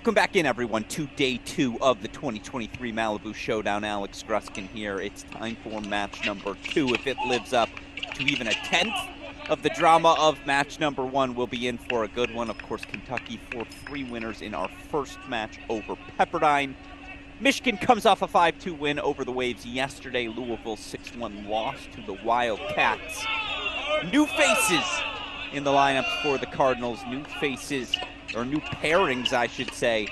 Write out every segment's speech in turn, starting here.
Welcome back in, everyone, to day 2 of the 2023 Malibu Showdown. Alex Gruskin here. It's time for match number 2. If it lives up to even a tenth of the drama of match number 1, we'll be in for a good one. Of course, Kentucky 4-3 winners in our first match over Pepperdine. Michigan comes off a 5-2 win over the Waves yesterday. Louisville 6-1 loss to the Wildcats. New faces in the lineups for the Cardinals. New faces, or new pairings, I should say,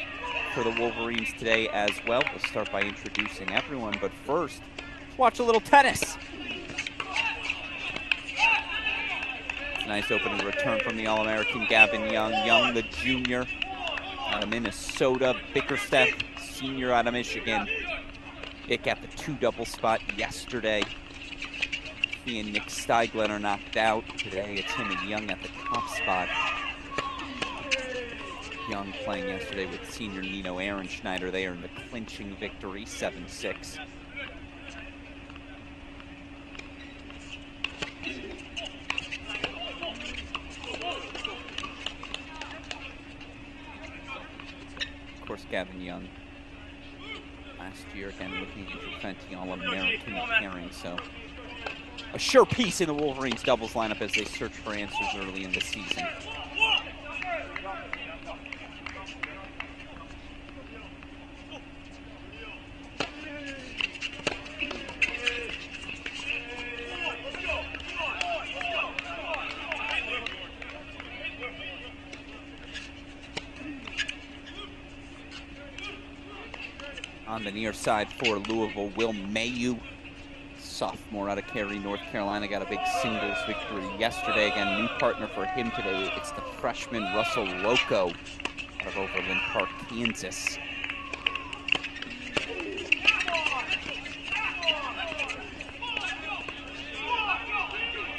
for the Wolverines today as well. We'll start by introducing everyone, but first, let's watch a little tennis. Nice opening return from the All-American Gavin Young. Young, the junior, out of Minnesota. Bickerstaff, senior, out of Michigan. Pick at the 2-double spot yesterday. He and Nick Steiglen are knocked out. Today it's him and Young at the top spot. Young playing yesterday with senior Nino Ehrenschneider. They earned the clinching victory, 7-6. Of course, Gavin Young last year, again, looking to prevent the All-American pairing, so a sure piece in the Wolverines doubles lineup as they search for answers early in the season. On the near side for Louisville, Will Mayu, sophomore out of Cary, North Carolina, got a big singles victory yesterday. Again, new partner for him today. It's the freshman Russell Loco out of Overland Park, Kansas.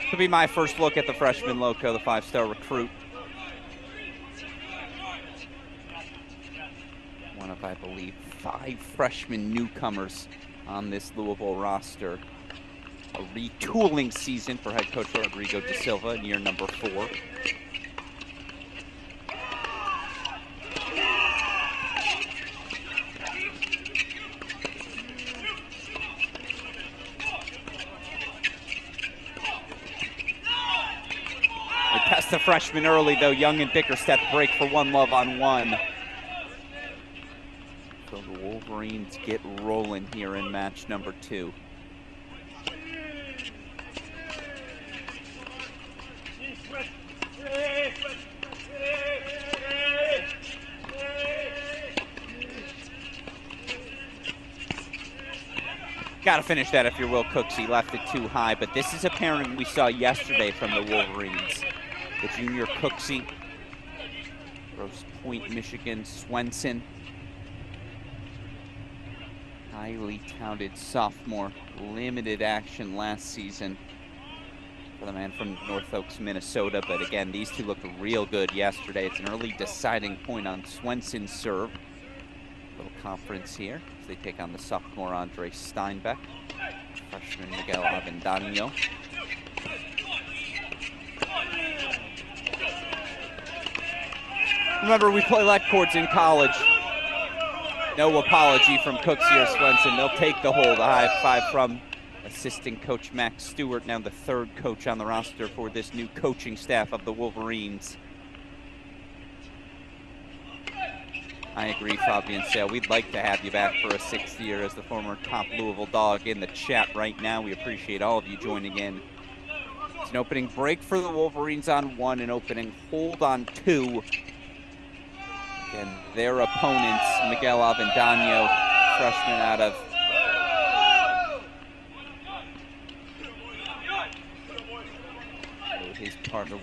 Could be my first look at the freshman Loco, the 5-star recruit. One of, I believe, 5 freshman newcomers on this Louisville roster. A retooling season for head coach Rodrigo da Silva in year number 4. They test the freshman early, though. Young and Bickerstaff break for 1-love on 1. So the Wolverines get rolling here in match number 2. Gotta finish that if you're Will Cooksey. Left it too high, but this is a pairing we saw yesterday from the Wolverines. The junior Cooksey, Grosse Pointe, Michigan, Swenson. Highly touted sophomore, limited action last season for the man from North Oaks, Minnesota. But again, these two looked real good yesterday. It's an early deciding point on Swenson's serve. Little conference here as they take on the sophomore Andre Steinbeck, freshman Miguel Avendaño. Remember, we play let courts in college. No apology from Cooksey or Swenson. They'll take the hold. A high five from assistant coach Max Stewart, now the 3rd coach on the roster for this new coaching staff of the Wolverines. I agree, Fabian Sale. We'd like to have you back for a 6th year as the former top Louisville dog in the chat right now. We appreciate all of you joining in. It's an opening break for the Wolverines on 1, an opening hold on 2. And their opponents, Miguel Avendaño, freshman out of his partner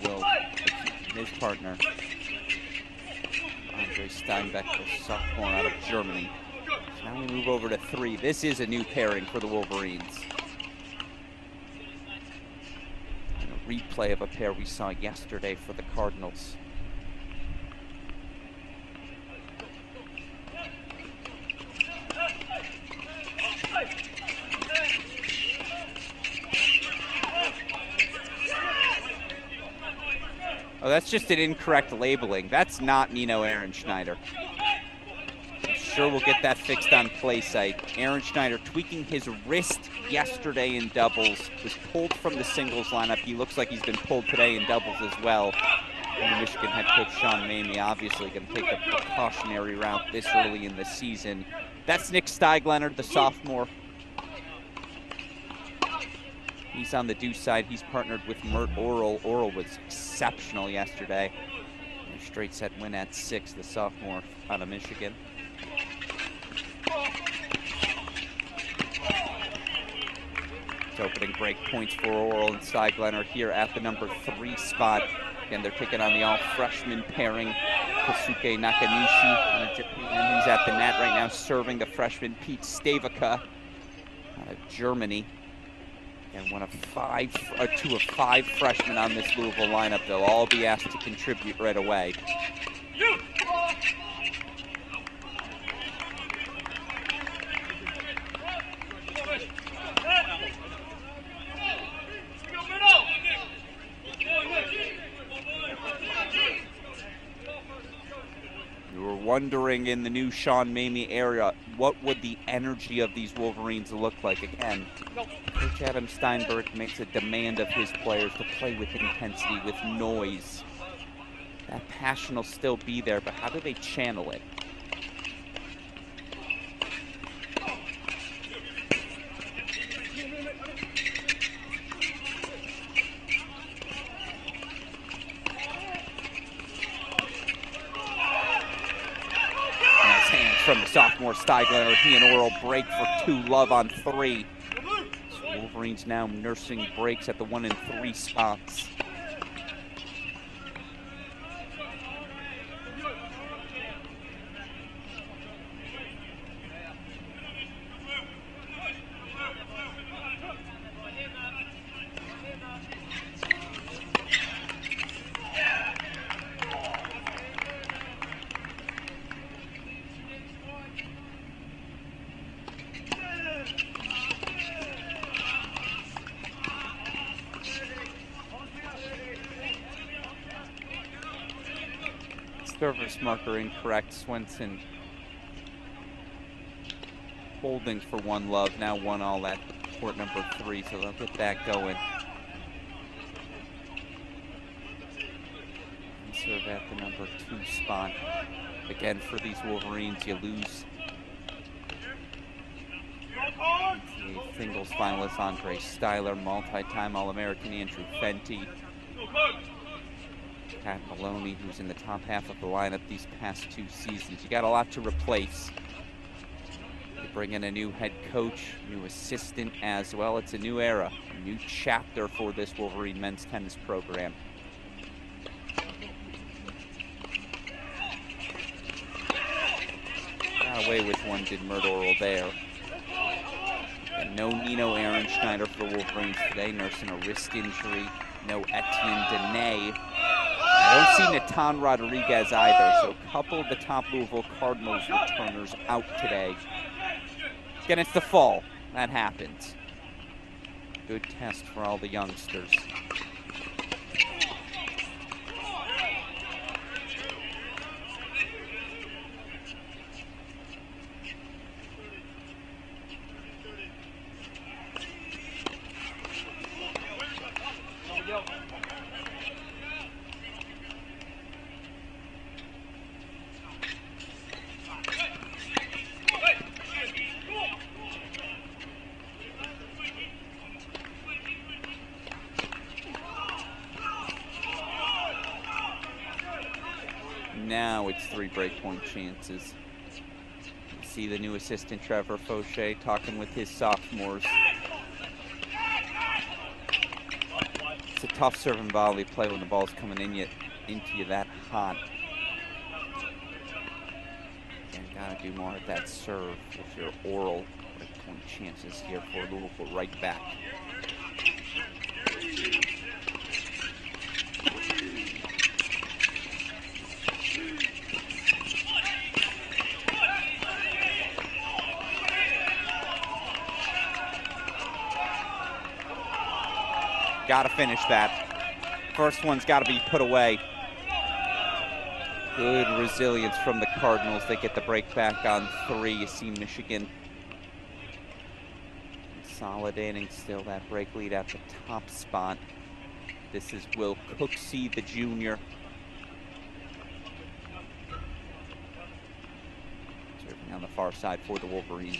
Andre Steinbeck, the sophomore out of Germany. So now we move over to 3. This is a new pairing for the Wolverines. And a replay of a pair we saw yesterday for the Cardinals. Oh, that's just an incorrect labeling. That's not Nino Ehrenschneider. sure we'll get that fixed on play site. Aaron Schneider tweaking his wrist yesterday in doubles, was pulled from the singles lineup. He looks like he's been pulled today in doubles as well. And Michigan head coach Sean Mamie obviously going to take the precautionary route this early in the season. That's Nick Steiglener, the sophomore. He's on the deuce side. He's partnered with Mert Oral. Oral was exceptional yesterday. A straight set win at 6, the sophomore out of Michigan. It's opening break points for Oral and Steiglener here at the number 3 spot. Again, they're taking on the all-freshman pairing, Kosuke Nakanishi, and he's at the net right now serving the freshman Pete Stavica out of Germany. And two of five freshmen on this Louisville lineup. They'll all be asked to contribute right away. You were wondering in the new Sean Mamie area, what would the energy of these Wolverines look like? Again, Coach Adam Steinberg makes a demand of his players to play with intensity, with noise. That passion will still be there, but how do they channel it? From the sophomore Steiglener, he and Oral break for 2, Love on 3. So Wolverines now nursing breaks at the 1 and 3 spots. Service marker incorrect. Swenson holding for 1 Love, now 1 all at court number 3, so they'll get that going. And serve at the number 2 spot. Again, for these Wolverines, you lose the singles finalist Andre Styler, multi-time All-American Andrew Fenty, Pat Maloney, who's in the top half of the lineup these past 2 seasons. You got a lot to replace. You bring in a new head coach, new assistant as well. It's a new era, a new chapter for this Wolverine men's tennis program. Got away with one, did Mert Oral there. And no Nino Aaron Schneider for the Wolverines today, nursing a wrist injury. No Etienne Dene. I don't see Natan Rodriguez either, so a couple of the top Louisville Cardinals returners out today. Again, it's the fall. That happens. Good test for all the youngsters. Now it's 3 breakpoint chances. You see the new assistant Trevor Fauché talking with his sophomores. It's a tough serve and volley play when the ball's coming into you that hot. And gotta do more at that serve with your Oral breakpoint chances here for Louisville right back. Got to finish that. First one's got to be put away. Good resilience from the Cardinals. They get the break back on 3. You see Michigan consolidating still that break lead at the top spot. This is Will Cooksey, the junior. Serving on the far side for the Wolverines.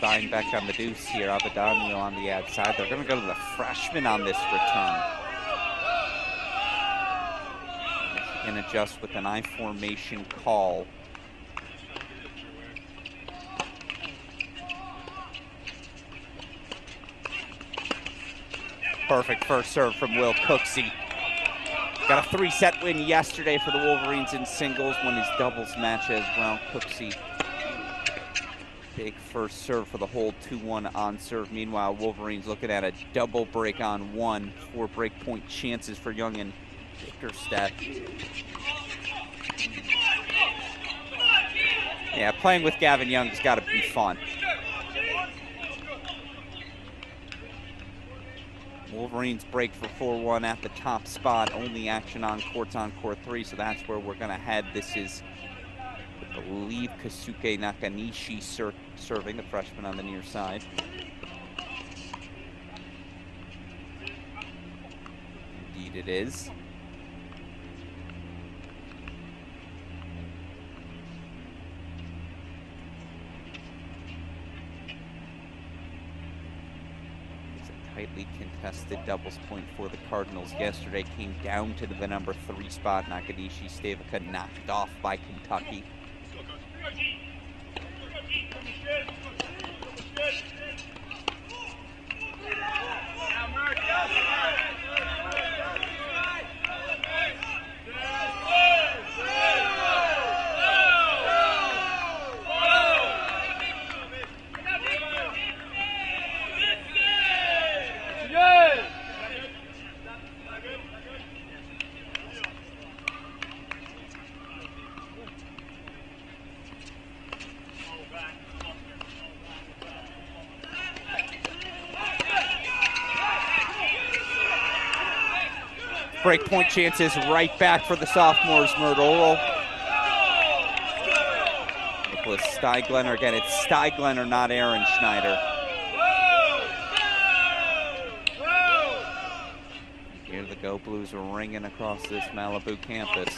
Stein back on the deuce here. Avedano on the outside. They're going to go to the freshman on this return. Michigan adjusts with an I formation call. Perfect first serve from Will Cooksey. Got a 3-set win yesterday for the Wolverines in singles, won his doubles match as well. Cooksey, big first serve for the hold, 2-1 on serve. Meanwhile, Wolverines looking at a double break on 1, 4 break point chances for Young and Bickerstaff. Yeah, playing with Gavin Young's got to be fun. Wolverines break for 4-1 at the top spot. Only action on court 3, so that's where we're going to head. This is, I believe, Kasuke Nakanishi serving, the freshman on the near side. Indeed it is. Tightly contested doubles point for the Cardinals yesterday. Came down to the number 3 spot. Nakanishi Stavica knocked off by Kentucky. Break point chances right back for the sophomores, Merdolo. Nicholas Steiglener again. It's Steiglener, not Aaron Schneider. Here the Go Blues are ringing across this Malibu campus.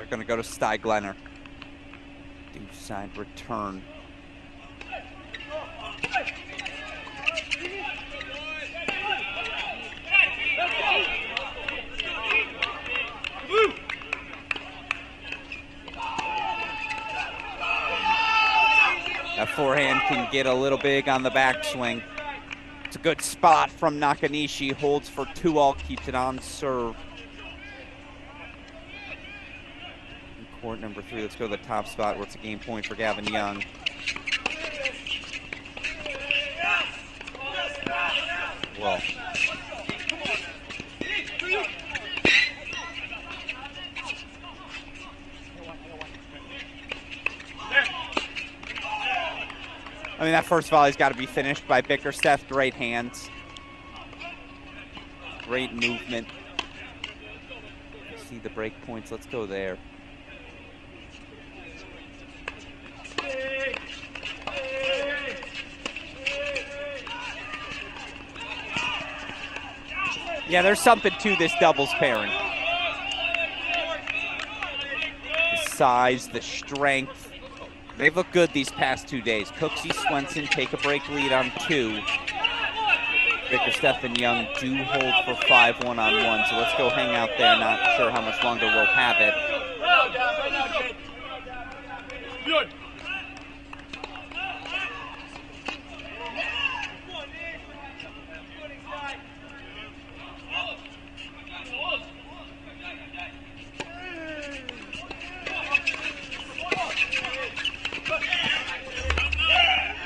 Going to go to Steiglener. Deuce side return. can get a little big on the backswing. It's a good spot from Nakanishi. Holds for 2-all, keeps it on serve. In court number 3, let's go to the top spot where it's a game point for Gavin Young. Well, I mean, that first volley's got to be finished by Bickerstaff. Great hands. Great movement. See the break points. Let's go there. Yeah, there's something to this doubles pairing. The size, the strength. They've looked good these past 2 days. Cooksey, Swenson take a break lead on 2. Bickerstaff and Young do hold for 5 one-on-one, so let's go hang out there. Not sure how much longer we'll have it.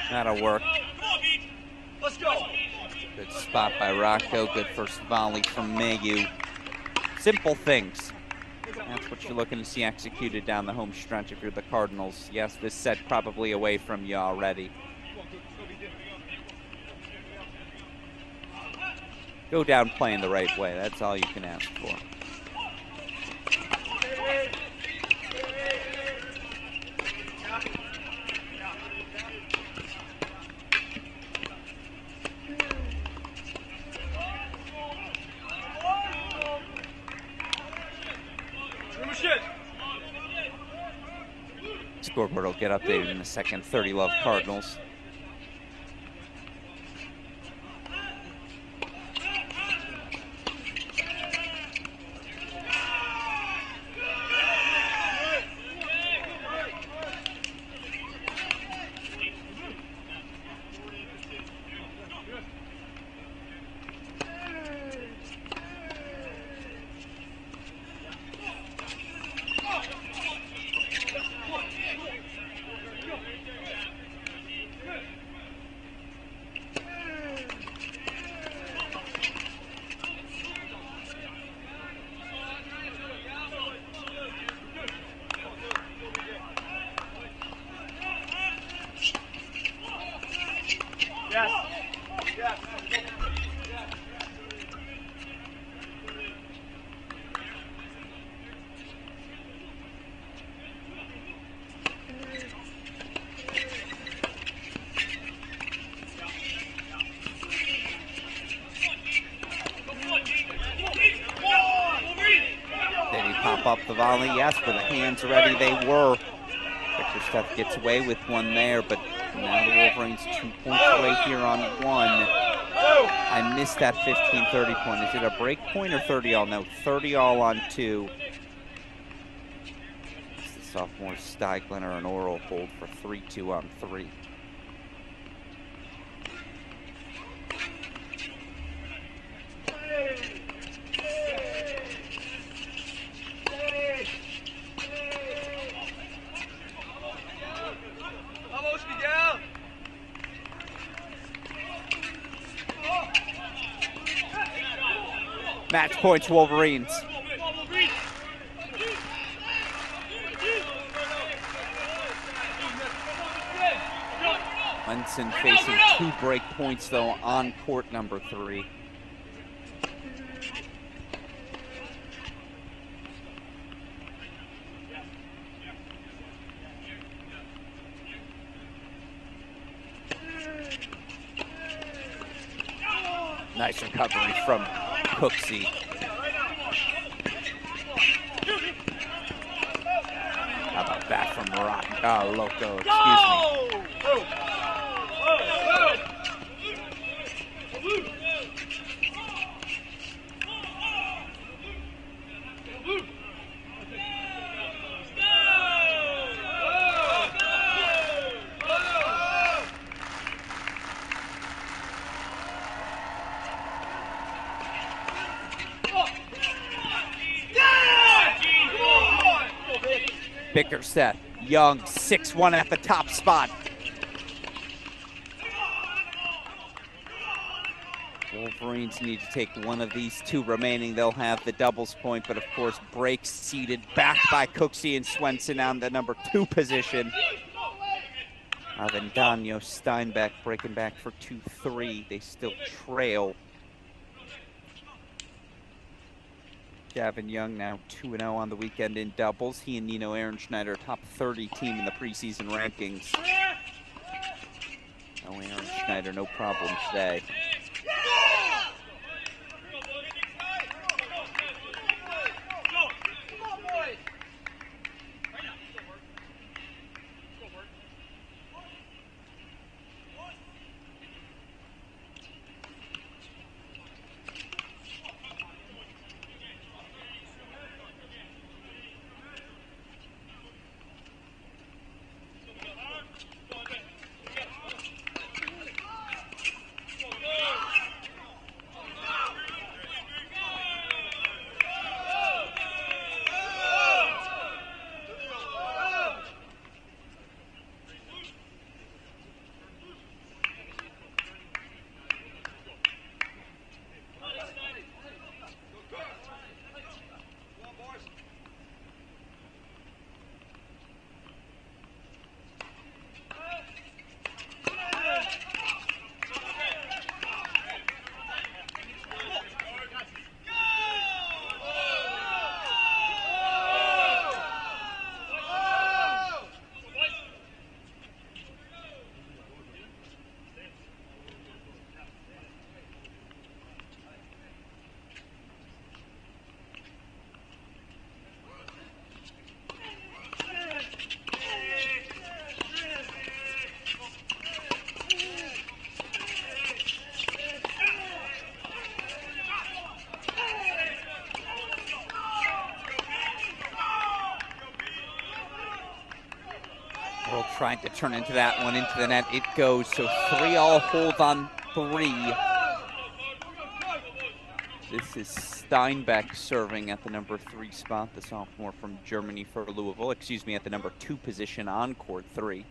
That'll work. Let's go. Good spot by Rocco. Good first volley from Mayu. Simple things. That's what you're looking to see executed down the home stretch if you're the Cardinals. Yes, this set probably away from you already. Go down playing the right way. That's all you can ask for. Scoreboard will get updated in a second. 30 love Cardinals. Up the volley, yes, for the hands ready they were. Bickerstaff gets away with one there, but now the Wolverines 2 points away here on 1. I missed that 15-30 point. Is it a break point or 30-all? No, 30-all on 2. It's the sophomore Steiglener and Oral hold for 3-2 on 3. Match points, Wolverines. Munson facing 2 break points, though, on court number 3. Nice recovery from Cooksey. How about that from Loco, excuse me. Bickerstaff, Young, 6-1 at the top spot. Wolverines need to take one of these two remaining. They'll have the doubles point, but of course, breaks seated back by Cooksey and Swenson on the number 2 position. Avendano, Steinbeck breaking back for 2-3. They still trail. Gavin Young now 2-0 on the weekend in doubles. He and Nino Ehrenschneider, top 30 team in the preseason rankings. No Ehrenschneider, no problem today. Trying to turn into that one into the net. It goes. So 3-all hold on 3. This is Steinbeck serving at the number 3 spot, the sophomore from Germany for Louisville. Excuse me, at the number 2 position on court 3.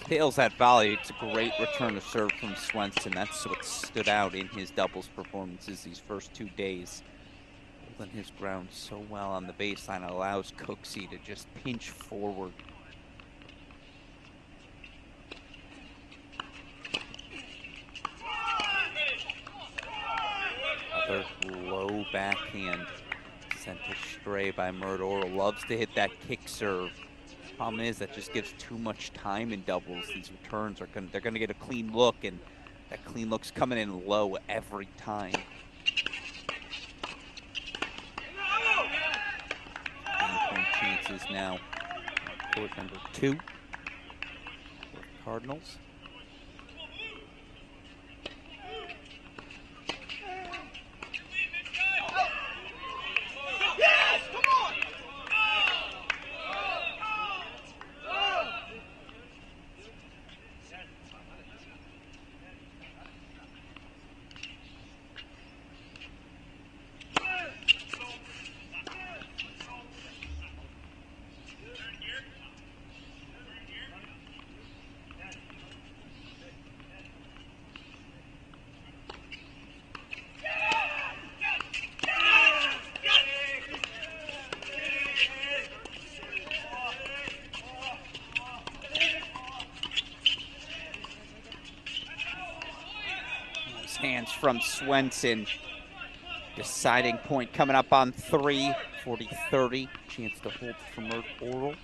Tails that volley. It's a great return to serve from Swenson. That's what stood out in his doubles performances these first 2 days. Holding his ground so well on the baseline allows Cooksey to just pinch forward. Another low backhand sent astray by Murdor. Loves to hit that kick serve. Problem is that just gives too much time in doubles. These returns they're gonna get a clean look, and that clean look's coming in low every time. Point chances now. Court number 2 for the Cardinals. hands from Swenson. Deciding point coming up on 3, 40-30. Chance to hold from Oral.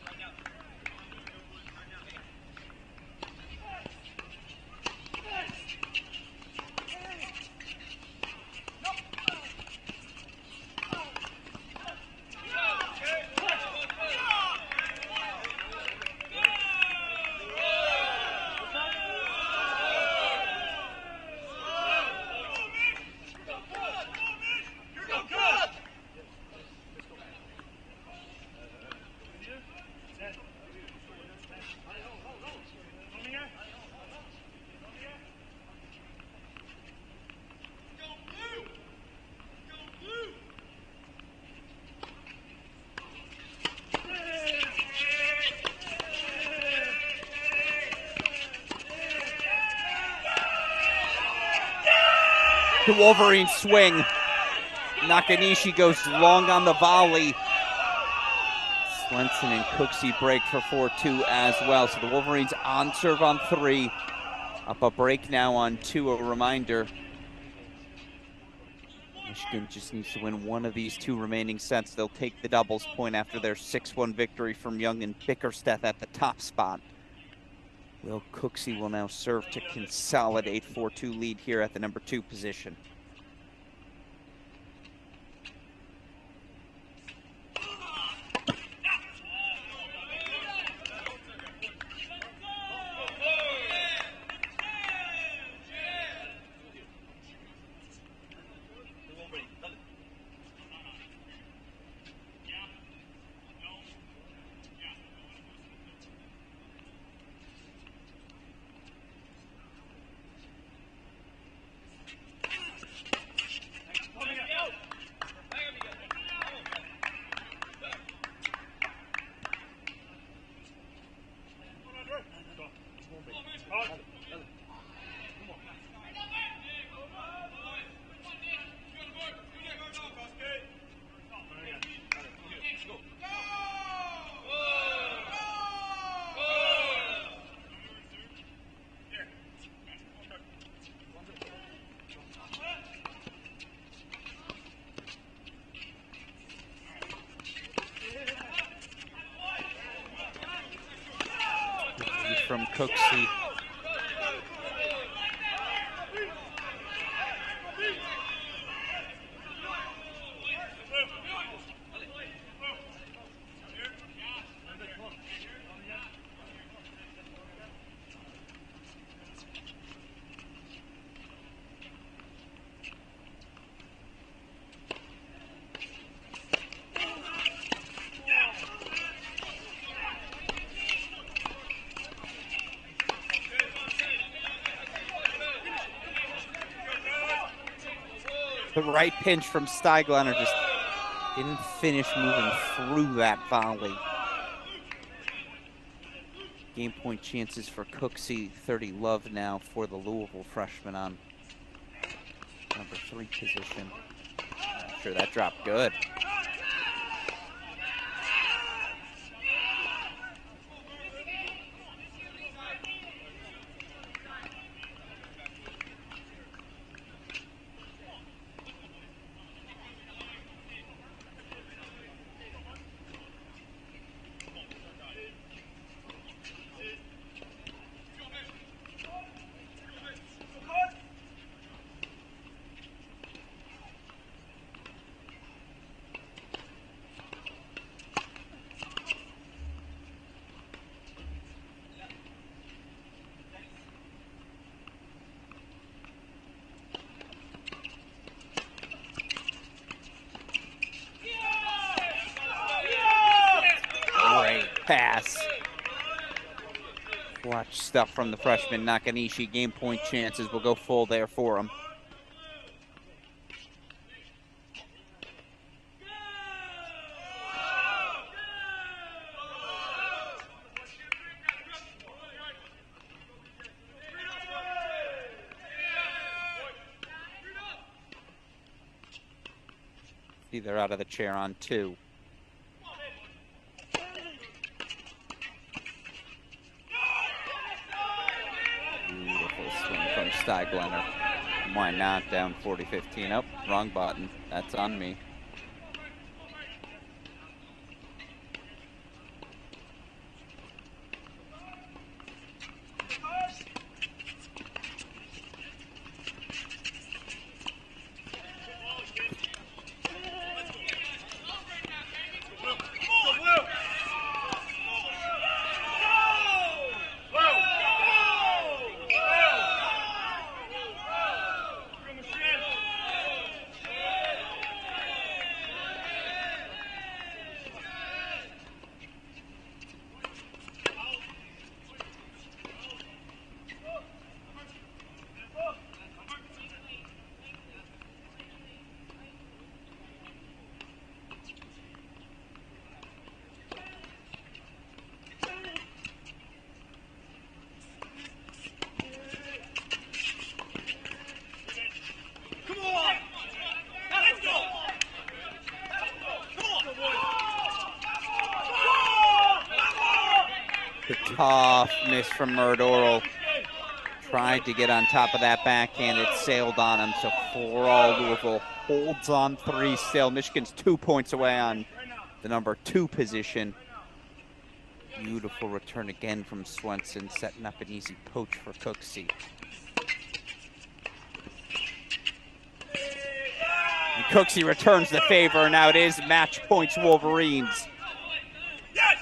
The Wolverines swing. Nakanishi goes long on the volley. Swenson and Cooksey break for 4-2 as well. So the Wolverines on serve on 3. Up a break now on 2. A reminder, Michigan just needs to win one of these 2 remaining sets. They'll take the doubles point after their 6-1 victory from Young and Bickersteth at the top spot. Will Cooksey will now serve to consolidate 4-2 lead here at the number 2 position. From Cooksey. The right pinch from Steiglander just didn't finish moving through that volley. Game point chances for Cooksey, 30 love now for the Louisville freshman on number 3 position. I'm sure that dropped good. Pass. Watch stuff from the freshman Nakanishi. Game point chances will go full there for him. See, they're out of the chair on 2. Steiglander. Why not? Down 40-15. Oh, wrong button. That's on me. The tough miss from Murdoral. Tried to get on top of that backhand. It sailed on him. So for all, Louisville holds on 3 still. Michigan's 2 points away on the number 2 position. Beautiful return again from Swenson, setting up an easy poach for Cooksey. And Cooksey returns the favor, and now it is match points Wolverines. Yes!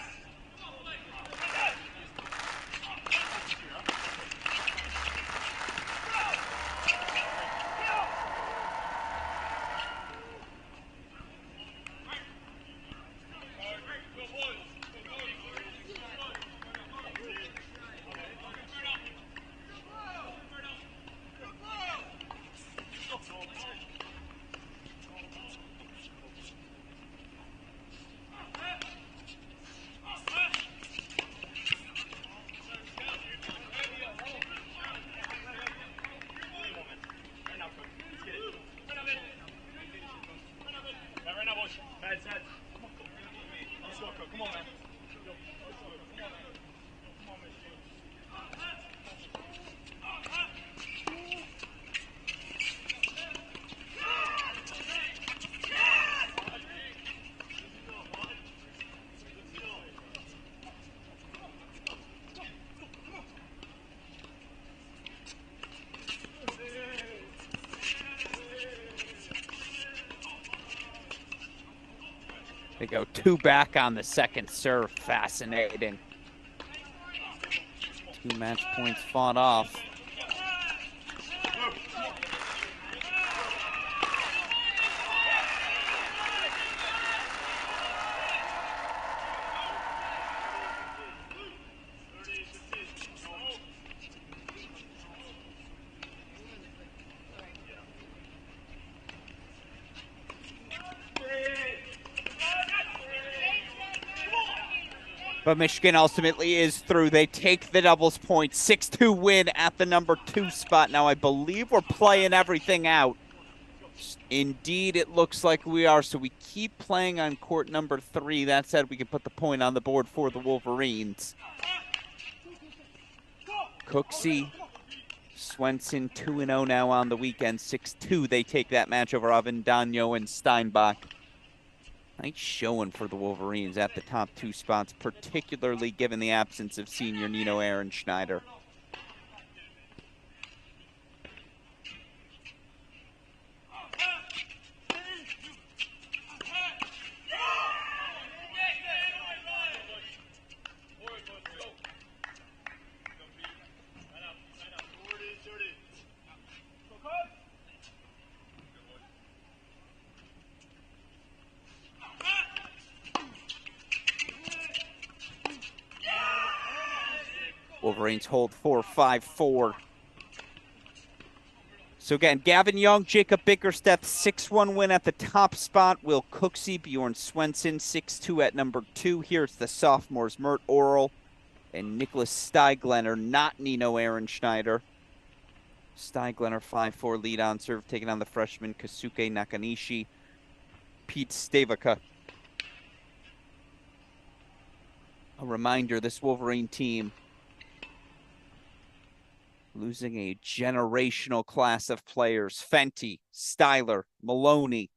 They go 2 back on the second serve. Fascinating. 2 match points fought off. But Michigan ultimately is through. They take the doubles point. 6-2 win at the number 2 spot. Now, I believe we're playing everything out. Indeed, it looks like we are. So we keep playing on court number 3. That said, we can put the point on the board for the Wolverines. Cooksey, Swenson 2-0 now on the weekend. 6-2. They take that match over Avendano and Steinbach. Nice showing for the Wolverines at the top 2 spots, particularly given the absence of senior Nino Ehrenschneider. Wolverines hold 4-5-4. So again, Gavin Young, Jacob Bickersteth, 6-1 win at the top spot. Will Cooksey, Bjorn Swenson, 6-2 at number 2. Here's the sophomores, Mert Oral and Nicholas Steiglener, not Nino Ehrenschneider. Steiglener, 5-4 lead on serve, taking on the freshman Kasuke Nakanishi. Pete Stavika. A reminder, this Wolverine team Losing a generational class of players. Fenty, Styler, Maloney.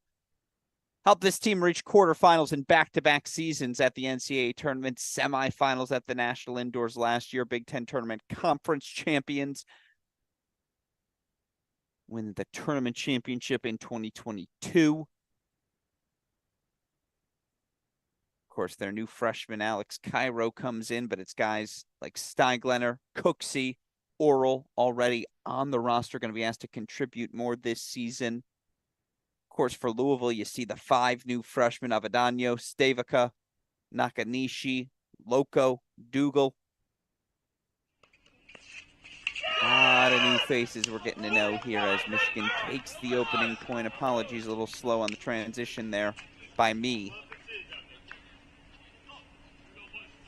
Helped this team reach quarterfinals in back-to-back seasons at the NCAA tournament, semifinals at the National Indoors last year, Big Ten tournament conference champions. Win the tournament championship in 2022. Of course, their new freshman, Alex Cairo, comes in, but it's guys like Steiglener, Cooksey, Oral already on the roster, going to be asked to contribute more this season. Of course, for Louisville, you see the 5 new freshmen, Avadano, Stavika, Nakanishi, Loco, Dougal. A lot of new faces we're getting to know here as Michigan takes the opening point. Apologies, a little slow on the transition there by me.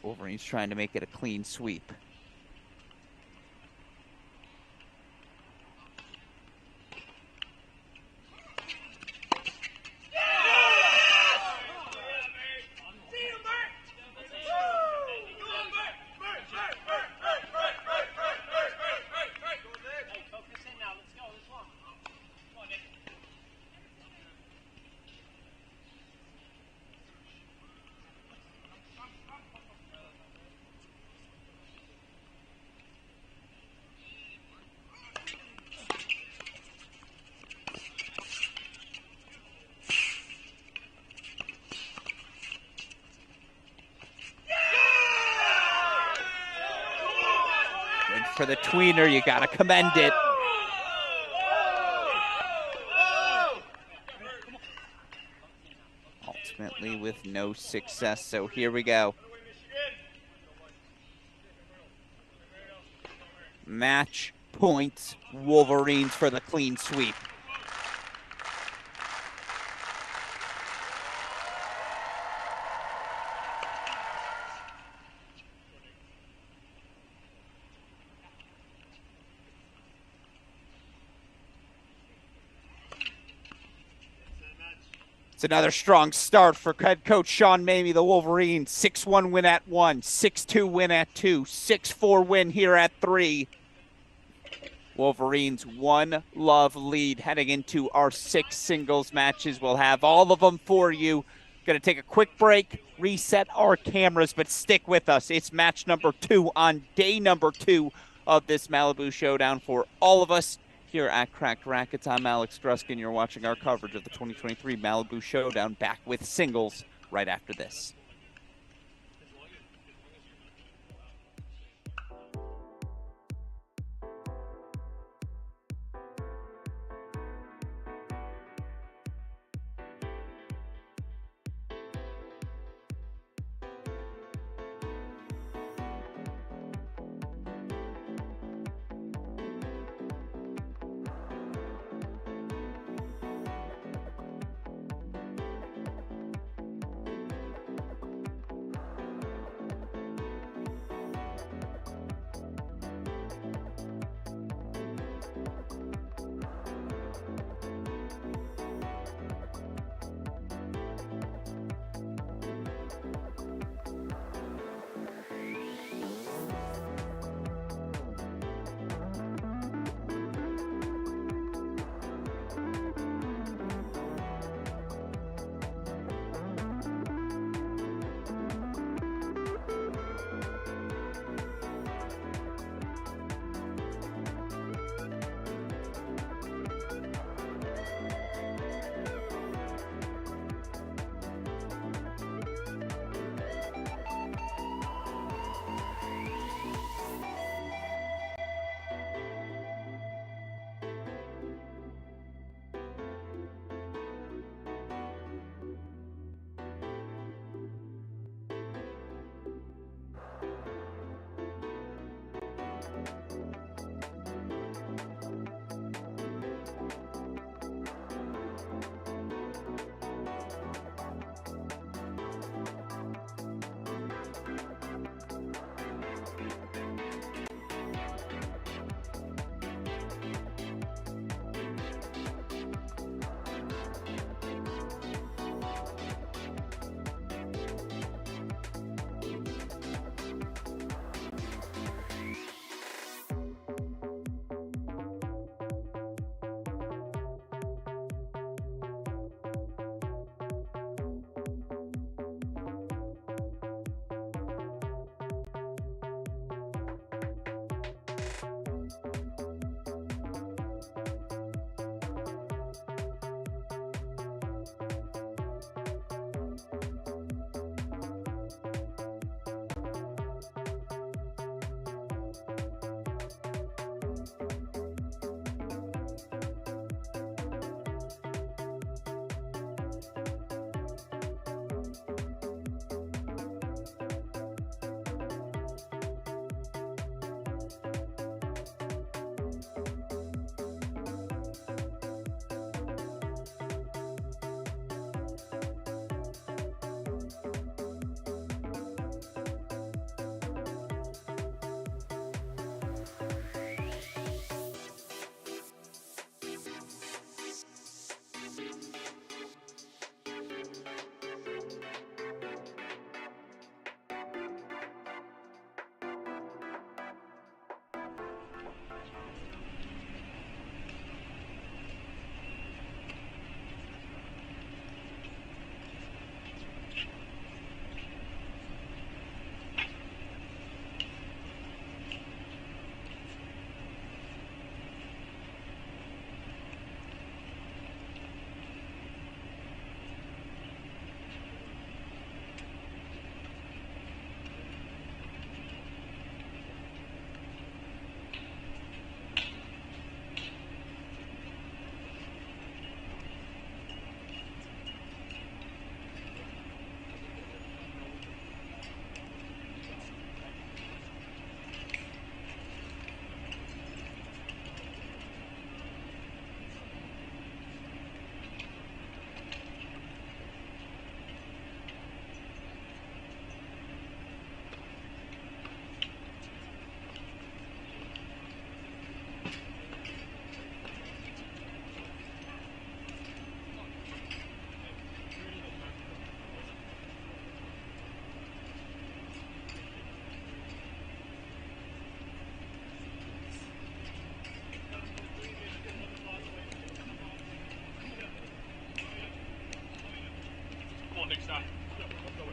Wolverines trying to make it a clean sweep. For the tweener, you got to commend it. Ultimately with no success, so here we go. Match points, Wolverines for the clean sweep. It's another strong start for head coach Sean Mamie, the Wolverines. 6-1 win at 1, 6-2 win at 2, 6-4 win here at 3. Wolverines 1-love lead heading into our 6 singles matches. We'll have all of them for you. Going to take a quick break, reset our cameras, but stick with us. It's match number 2 on day number 2 of this Malibu Showdown for all of us. Here at Cracked Rackets, I'm Alex Gruskin. You're watching our coverage of the 2023 Malibu Showdown, back with singles right after this. Stop. Let's go.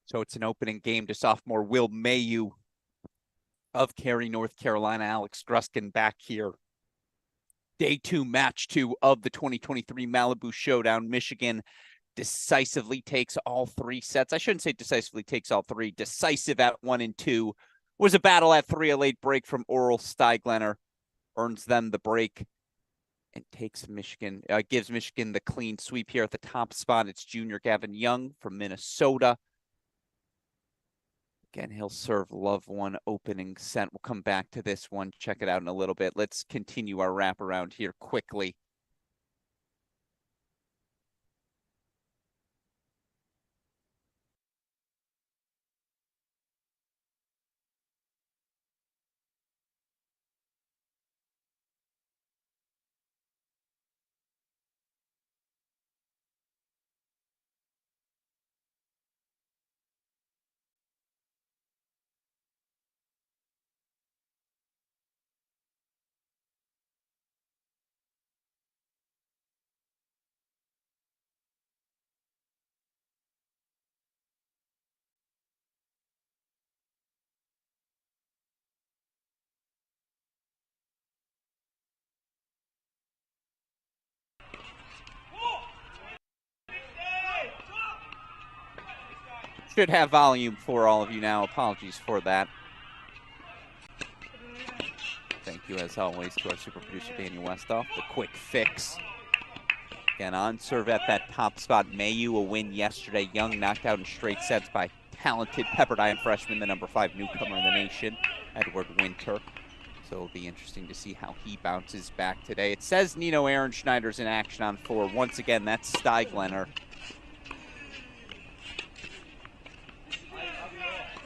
So it's an opening game to sophomore Will Mayu of Cary, North Carolina. Alex Gruskin back here. Day 2, match 2 of the 2023 Malibu Showdown. Michigan decisively takes all 3 sets. I shouldn't say decisively takes all 3. Decisive at 1 and 2. Was a battle at 3, a late break from Oral Steiglener. Earns them the break and takes Michigan, gives Michigan the clean sweep here at the top spot. It's junior Gavin Young from Minnesota. Again, he'll serve Love One opening set. We'll come back to this one, check it out in a little bit. Let's continue our wraparound here quickly. Should have volume for all of you now. Apologies for that. Thank you, as always, to our super producer, Daniel Westoff. The quick fix. Again, on serve at that top spot. Mayu a win yesterday. Young knocked out in straight sets by talented Pepperdine freshman, the number 5 newcomer in the nation, Edward Winter. So it'll be interesting to see how he bounces back today. It says Nino Ehrenschneider's in action on 4. Once again, that's Steiglener.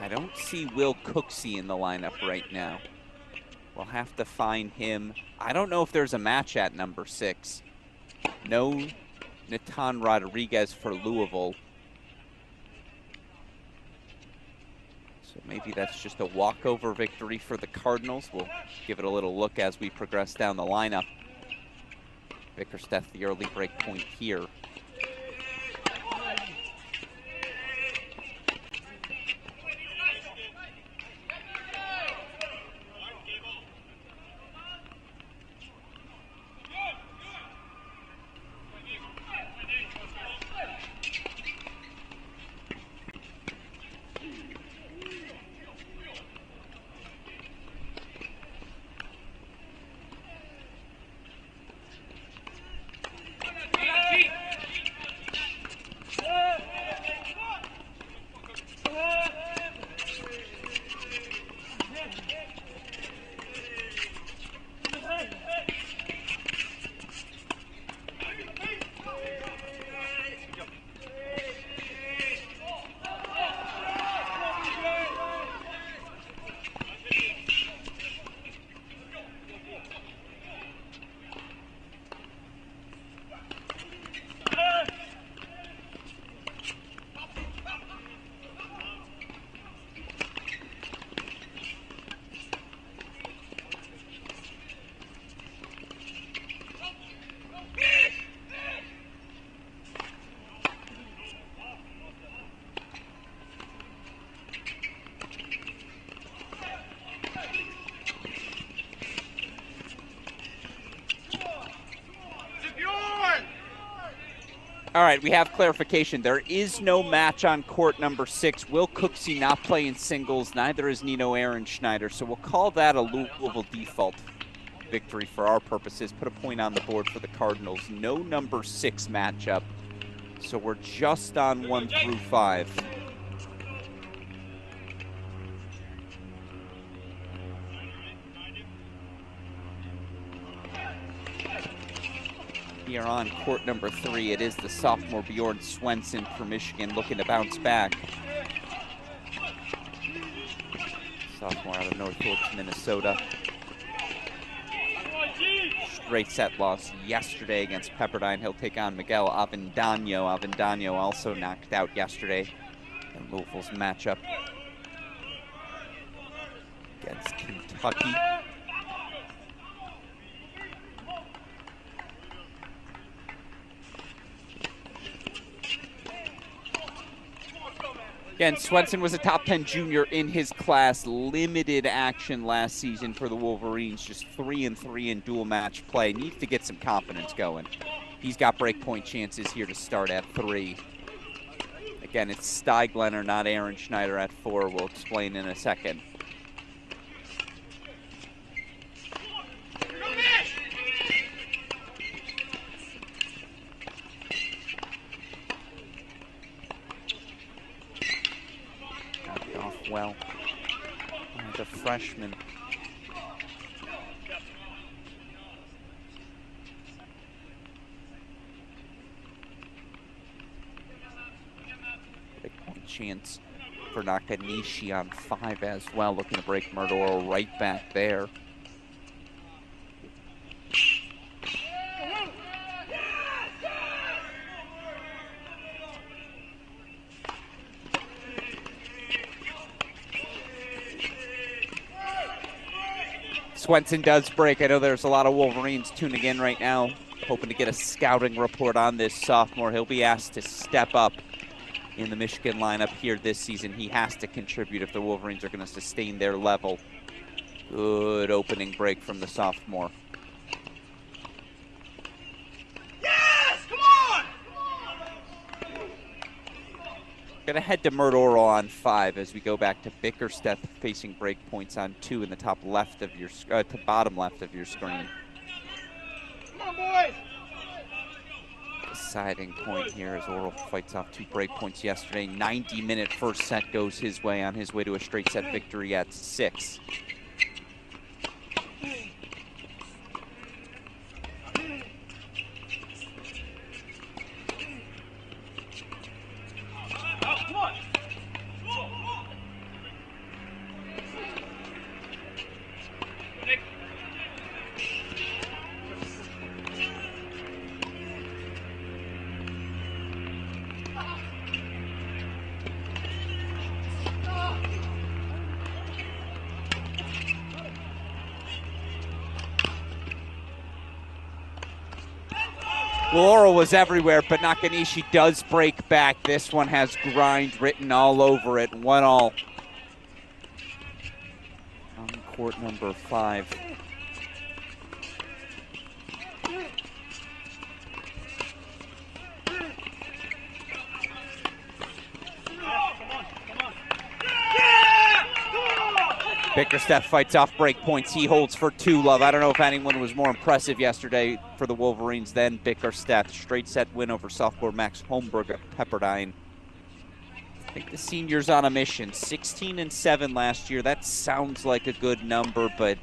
I don't see Will Cooksey in the lineup right now. We'll have to find him. I don't know if there's a match at number 6. No Natan Rodriguez for Louisville. So maybe that's just a walkover victory for the Cardinals. We'll give it a little look as we progress down the lineup. Bickerstaff, the early break point here. All right, we have clarification. There is no match on court number 6. Will Cooksey not play in singles. Neither is Nino Ehrenschneider. So we'll call that a Louisville default victory for our purposes. Put a point on the board for the Cardinals. No number 6 matchup. So we're just on 1 through 5. Here on court number 3, it is the sophomore Bjorn Swenson for Michigan looking to bounce back. Sophomore out of Norfolk, Minnesota. Straight set loss yesterday against Pepperdine. He'll take on Miguel Avendano. Avendano also knocked out yesterday in Louisville's matchup against Kentucky. Again, Swenson was a top 10 junior in his class. Limited action last season for the Wolverines. Just 3-3 in dual match play. Needs to get some confidence going. He's got breakpoint chances here to start at 3. Again, it's Steiglener, not Aaron Schneider at 4. We'll explain in a second. Got off well. The freshman. Chance for Nakanishi on 5 as well, looking to break Murdoro right back there. Swenson does break. I know there's a lot of Wolverines tuning in right now, hoping to get a scouting report on this sophomore. He'll be asked to step up in the Michigan lineup here this season. He has to contribute if the Wolverines are going to sustain their level. Good opening break from the sophomore. Yes! Come on! Going to head to Murdoro on 5 as we go back to Bickersteth facing break points on 2 in the top left of your to bottom left of your screen. Come on, boys! Deciding point here as Oral fights off 2 break points yesterday. 90-minute first set goes his way on his way to a straight set victory at 6. Laurel was everywhere, but Nakanishi does break back. This one has grind written all over it. 1-all on court number 5. Bickersteth fights off break points. He holds for 2 love. I don't know if anyone was more impressive yesterday for the Wolverines than Bickersteth. Straight set win over sophomore Max Holmberg of Pepperdine. I think the senior's on a mission. 16-7 last year. That sounds like a good number, but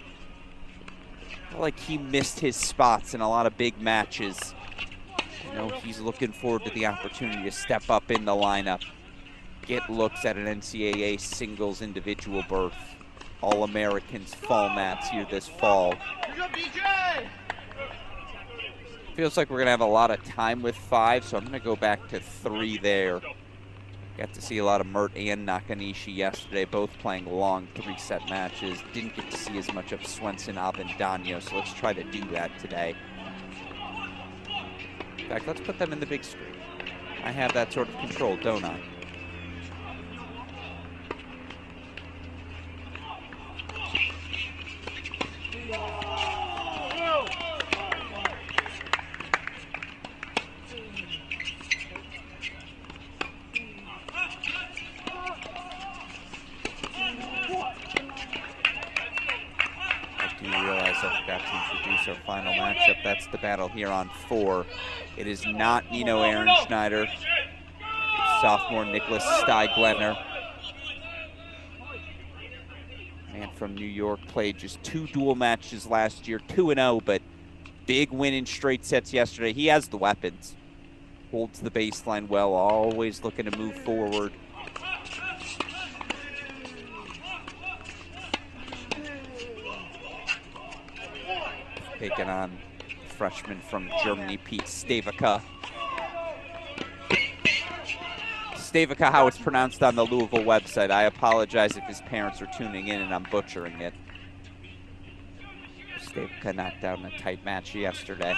I feel like he missed his spots in a lot of big matches. You know, he's looking forward to the opportunity to step up in the lineup, get looks at an NCAA singles individual berth. All-Americans fall mats here this fall. Feels like we're going to have a lot of time with 5, so I'm going to go back to 3 there. Got to see a lot of Mert and Nakanishi yesterday, both playing long 3-set matches. Didn't get to see as much of Swenson Avendano, so let's try to do that today. In fact, let's put them in the big screen. I have that sort of control, don't I? Our final matchup. That's the battle here on 4. It is not Nino Aaron Schneider. It's sophomore Nicholas Steiglener. Man from New York, played just 2 dual matches last year, 2-0, but big win in straight sets yesterday. He has the weapons. Holds the baseline well, always looking to move forward. Taking on freshman from Germany, Pete Stavika. Stavika, how it's pronounced on the Louisville website. I apologize if his parents are tuning in and I'm butchering it. Stavika knocked out in a tight match yesterday.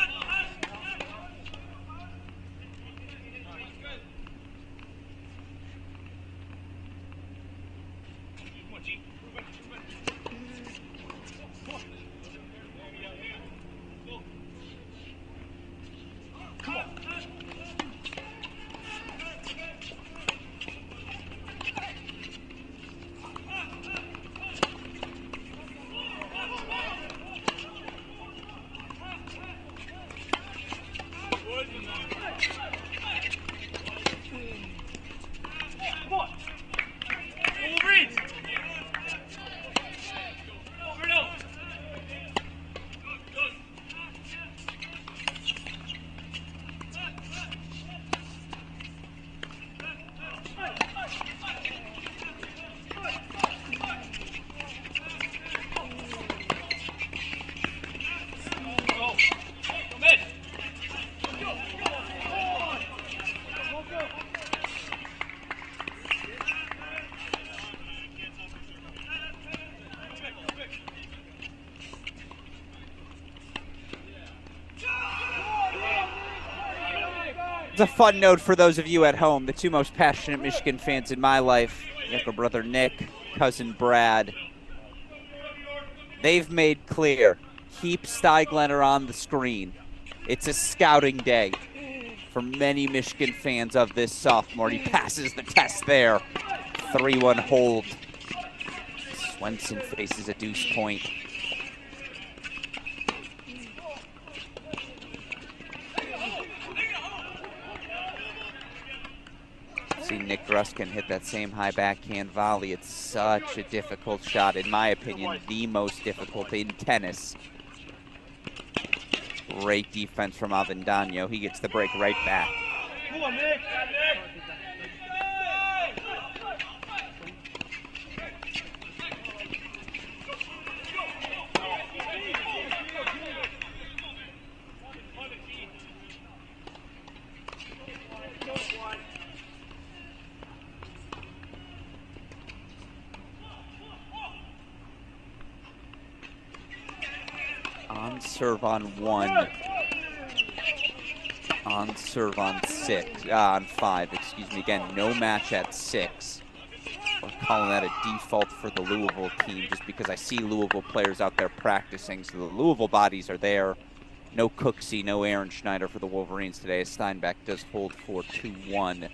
a fun note for those of you at home, the two most passionate Michigan fans in my life, younger brother Nick, cousin Brad. They've made clear, keep Steiglener on the screen. It's a scouting day for many Michigan fans of this sophomore. He passes the test there. 3-1 hold. Swenson faces a deuce point. See Nick Gruskin hit that same high backhand volley. It's such a difficult shot, in my opinion, the most difficult in tennis. Great defense from Avendano. He gets the break right back. Come on, Nick. On serve on 1. On serve on 6. On 5, excuse me. Again, no match at 6. We're calling that a default for the Louisville team just because I see Louisville players out there practicing. So the Louisville bodies are there. No Cooksey, no Aaron Schneider for the Wolverines today. Steinbeck does hold for 2-1.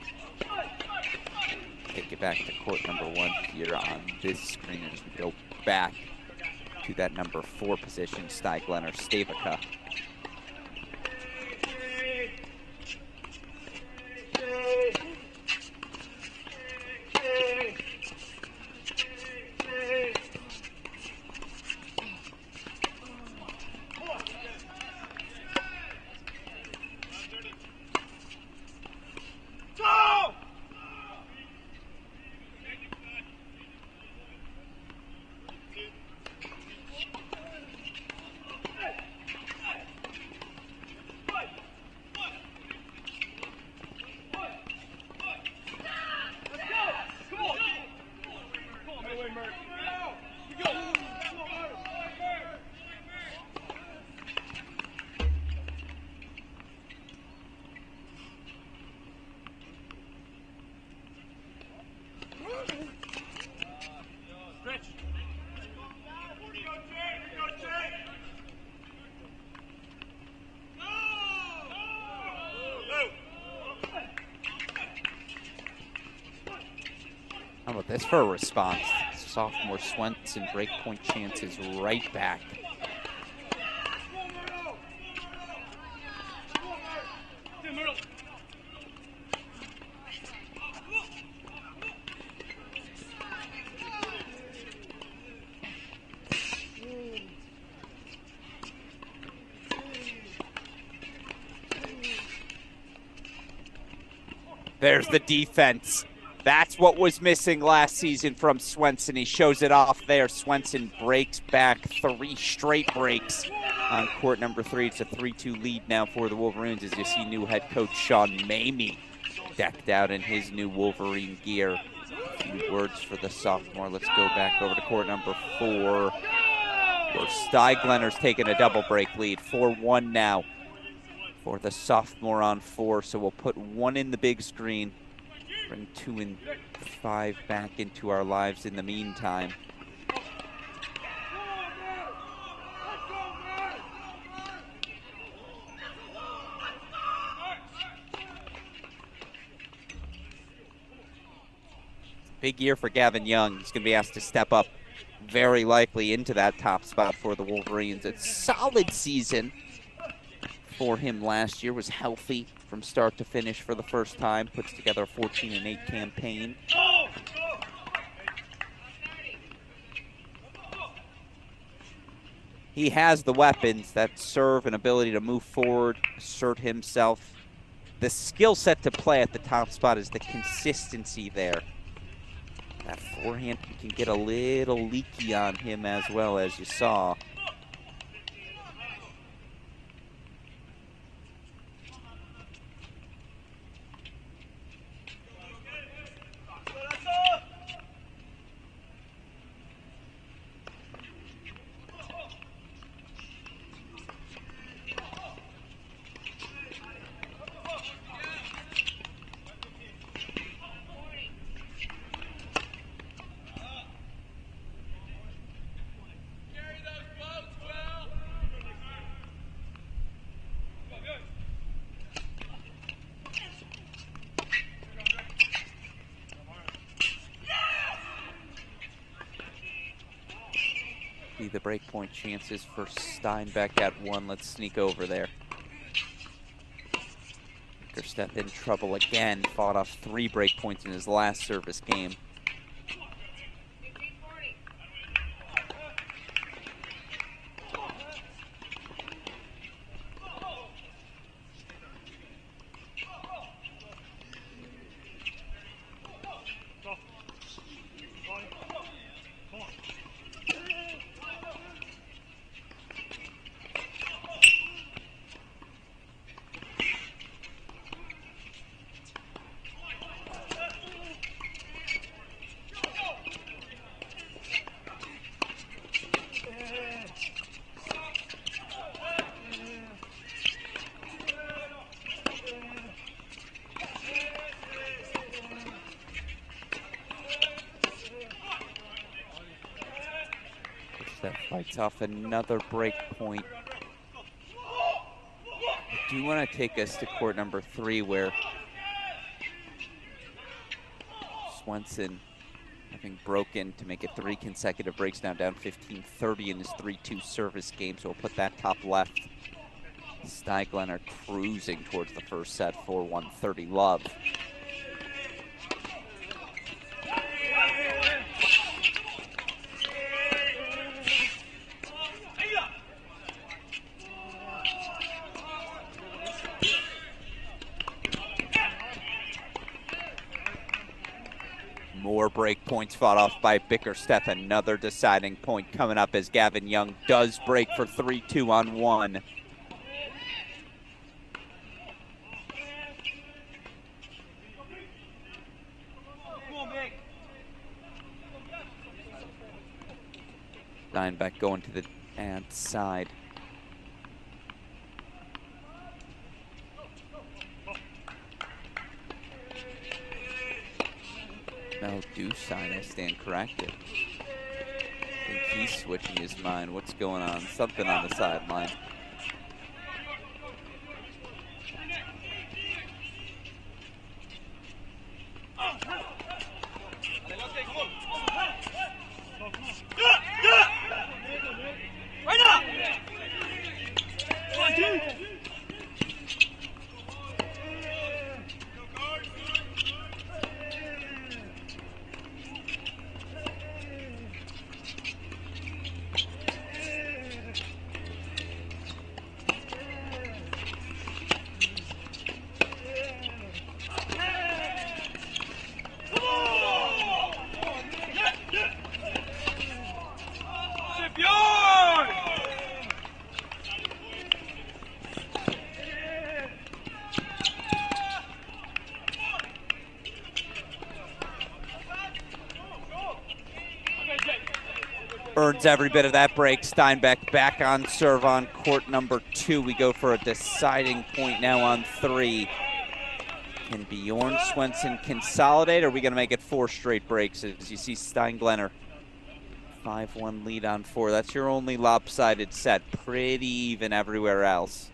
Take it back to court number 1 here on this screen as we go back to that number 4 position, Steiglener, Stavica. How about this for a response? Sophomore Swenson breakpoint chances right back. There's the defense. That's what was missing last season from Swenson. He shows it off there. Swenson breaks back 3 straight breaks on court number 3. It's a 3-2 lead now for the Wolverines as you see new head coach Sean Mamie decked out in his new Wolverine gear. A few words for the sophomore. Let's go back over to court number 4, where Steiglener's taking a double break lead. 4-1 now for the sophomore on 4. So we'll put 1 in the big screen. Bring 2 and 5 back into our lives in the meantime. Big year for Gavin Young. He's going to be asked to step up very likely into that top spot for the Wolverines. It's a solid season for him last year. Was healthy from start to finish for the first time. Puts together a 14-8 campaign. He has the weapons that serve and ability to move forward, assert himself. The skill set to play at the top spot is the consistency there. That forehand can get a little leaky on him as well, as you saw. the breakpoint chances for Steinbeck at 1. Let's sneak over there. Bickersteth in trouble again. Fought off 3 breakpoints in his last service game. That fights off another break point. I do want to take us to court number 3, where Swenson, having broken to make it 3 consecutive breaks, now down 15-30 in his 3-2 service game. So we'll put that top left. Steiglener cruising towards the first set, 4-1, 30 love. More break points fought off by Bickersteth. Another deciding point coming up as Gavin Young does break for 3-2 on 1. Steinbeck going to the ad side. No, do sign, I stand corrected. I think he's switching his mind. What's going on? Something on the sideline. Right up! Come on, dude! Earns every bit of that break. Steinbeck back on serve on court number 2. We go for a deciding point now on 3. Can Bjorn Swenson consolidate, or are we going to make it 4 straight breaks? As you see Steinglener, 5-1 lead on 4. That's your only lopsided set. Pretty even everywhere else.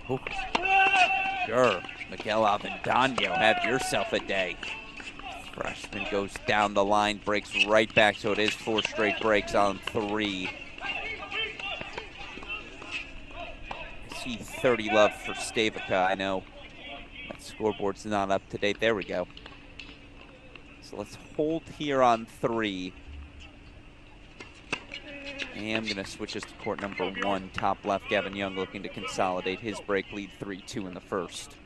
Oh. Sure, Miguel Avendano, have yourself a day. Freshman goes down the line, breaks right back, so it is 4 straight breaks on 3. I see 30 love for Stavica. I know that scoreboard's not up to date. There we go. So let's hold here on 3. I am going to switch us to court number 1. Top left, Gavin Young looking to consolidate his break lead, 3-2 in the first.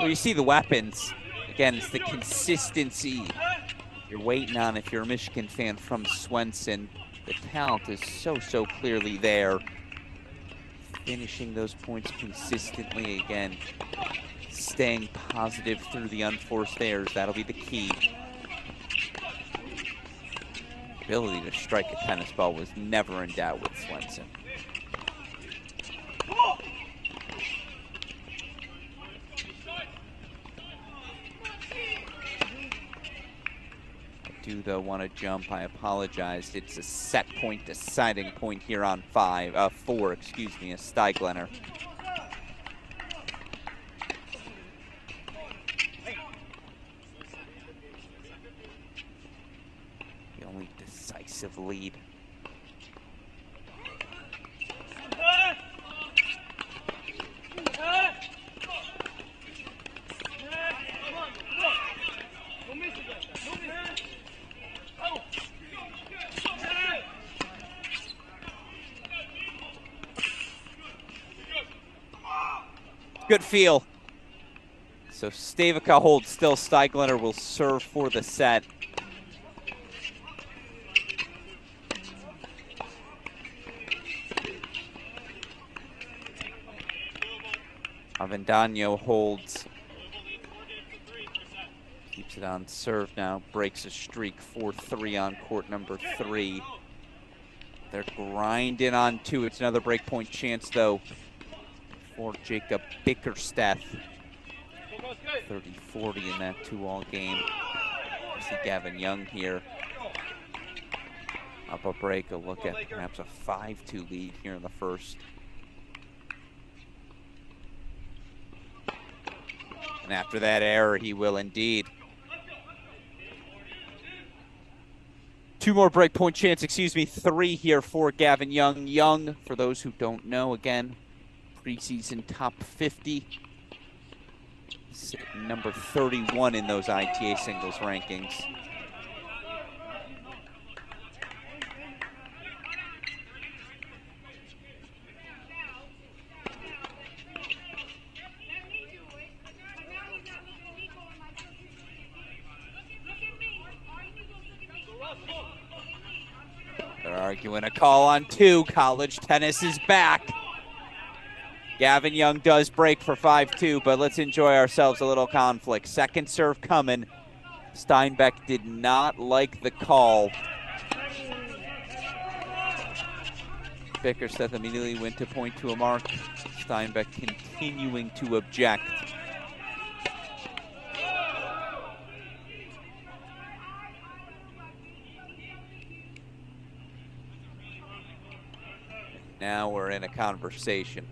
Well, you see the weapons. Again, it's the consistency you're waiting on if you're a Michigan fan from Swenson. The talent is so clearly there. Finishing those points consistently again. Staying positive through the unforced errors. That'll be the key. Ability to strike a tennis ball was never in doubt with Swenson. I do, though, want to jump. I apologize. It's a set point, deciding point here on 4, excuse me, a Steiglener. The only decisive lead. Good feel. So Stavica holds still. Steiglener will serve for the set. Avendano holds. Keeps it on serve now. Breaks a streak. 4-3 on court number 3. They're grinding on 2. It's another break point chance, though, for Jacob Bickerstaff. 30-40 in that 2-all game. I see Gavin Young here. Up a break, a look at perhaps a 5-2 lead here in the first. And after that error, he will indeed. 2 more break point chance, 3 here for Gavin Young. Young, for those who don't know, again, preseason top 50. Number 31 in those ITA singles rankings. They're arguing a call on 2. College tennis is back. Gavin Young does break for 5-2, but let's enjoy ourselves a little conflict. Second serve coming. Steinbeck did not like the call. Bickerstaff immediately went to point to a mark. Steinbeck continuing to object. Now we're in a conversation.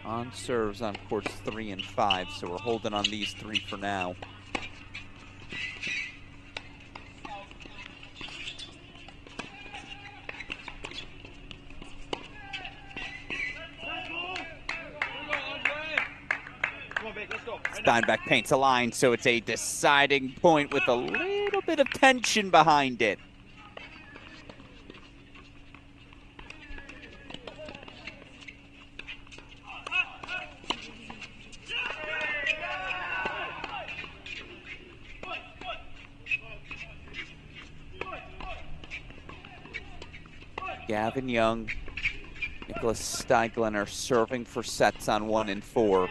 On serves on courts 3 and 5, so we're holding on these 3 for now. Steinbeck paints a line, so it's a deciding point with a little bit of tension behind it. Gavin Young, Nicholas Steiglener serving for sets on 1 and 4.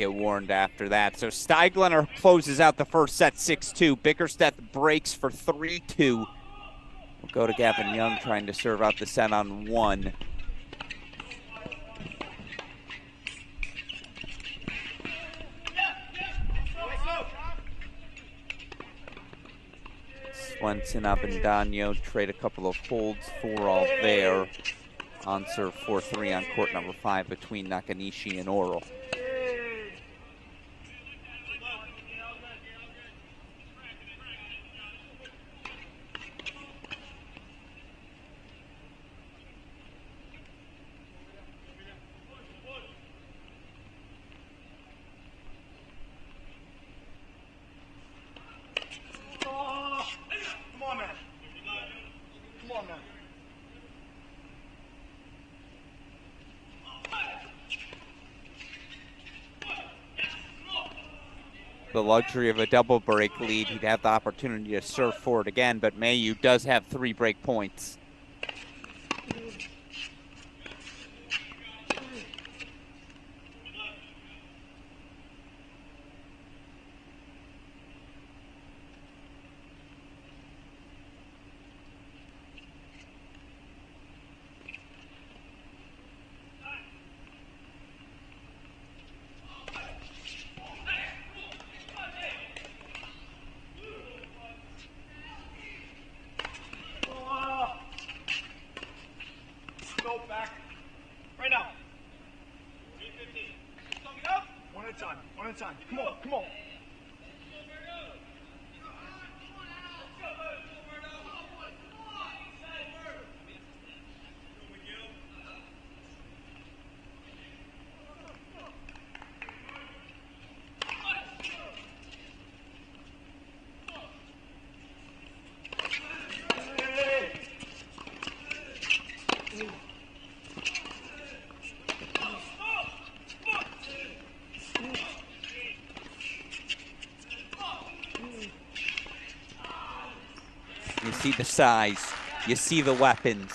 get warned after that. So Steiglener closes out the first set 6-2. Bickersteth breaks for 3-2. We'll go to Gavin Young trying to serve out the set on 1. Swenson, Avendano trade a couple of holds for all there. On serve 4-3 on court number 5 between Nakanishi and Oral. The luxury of a double break lead, he'd have the opportunity to serve for it again, but Mayu does have 3 break points. You see the size, you see the weapons.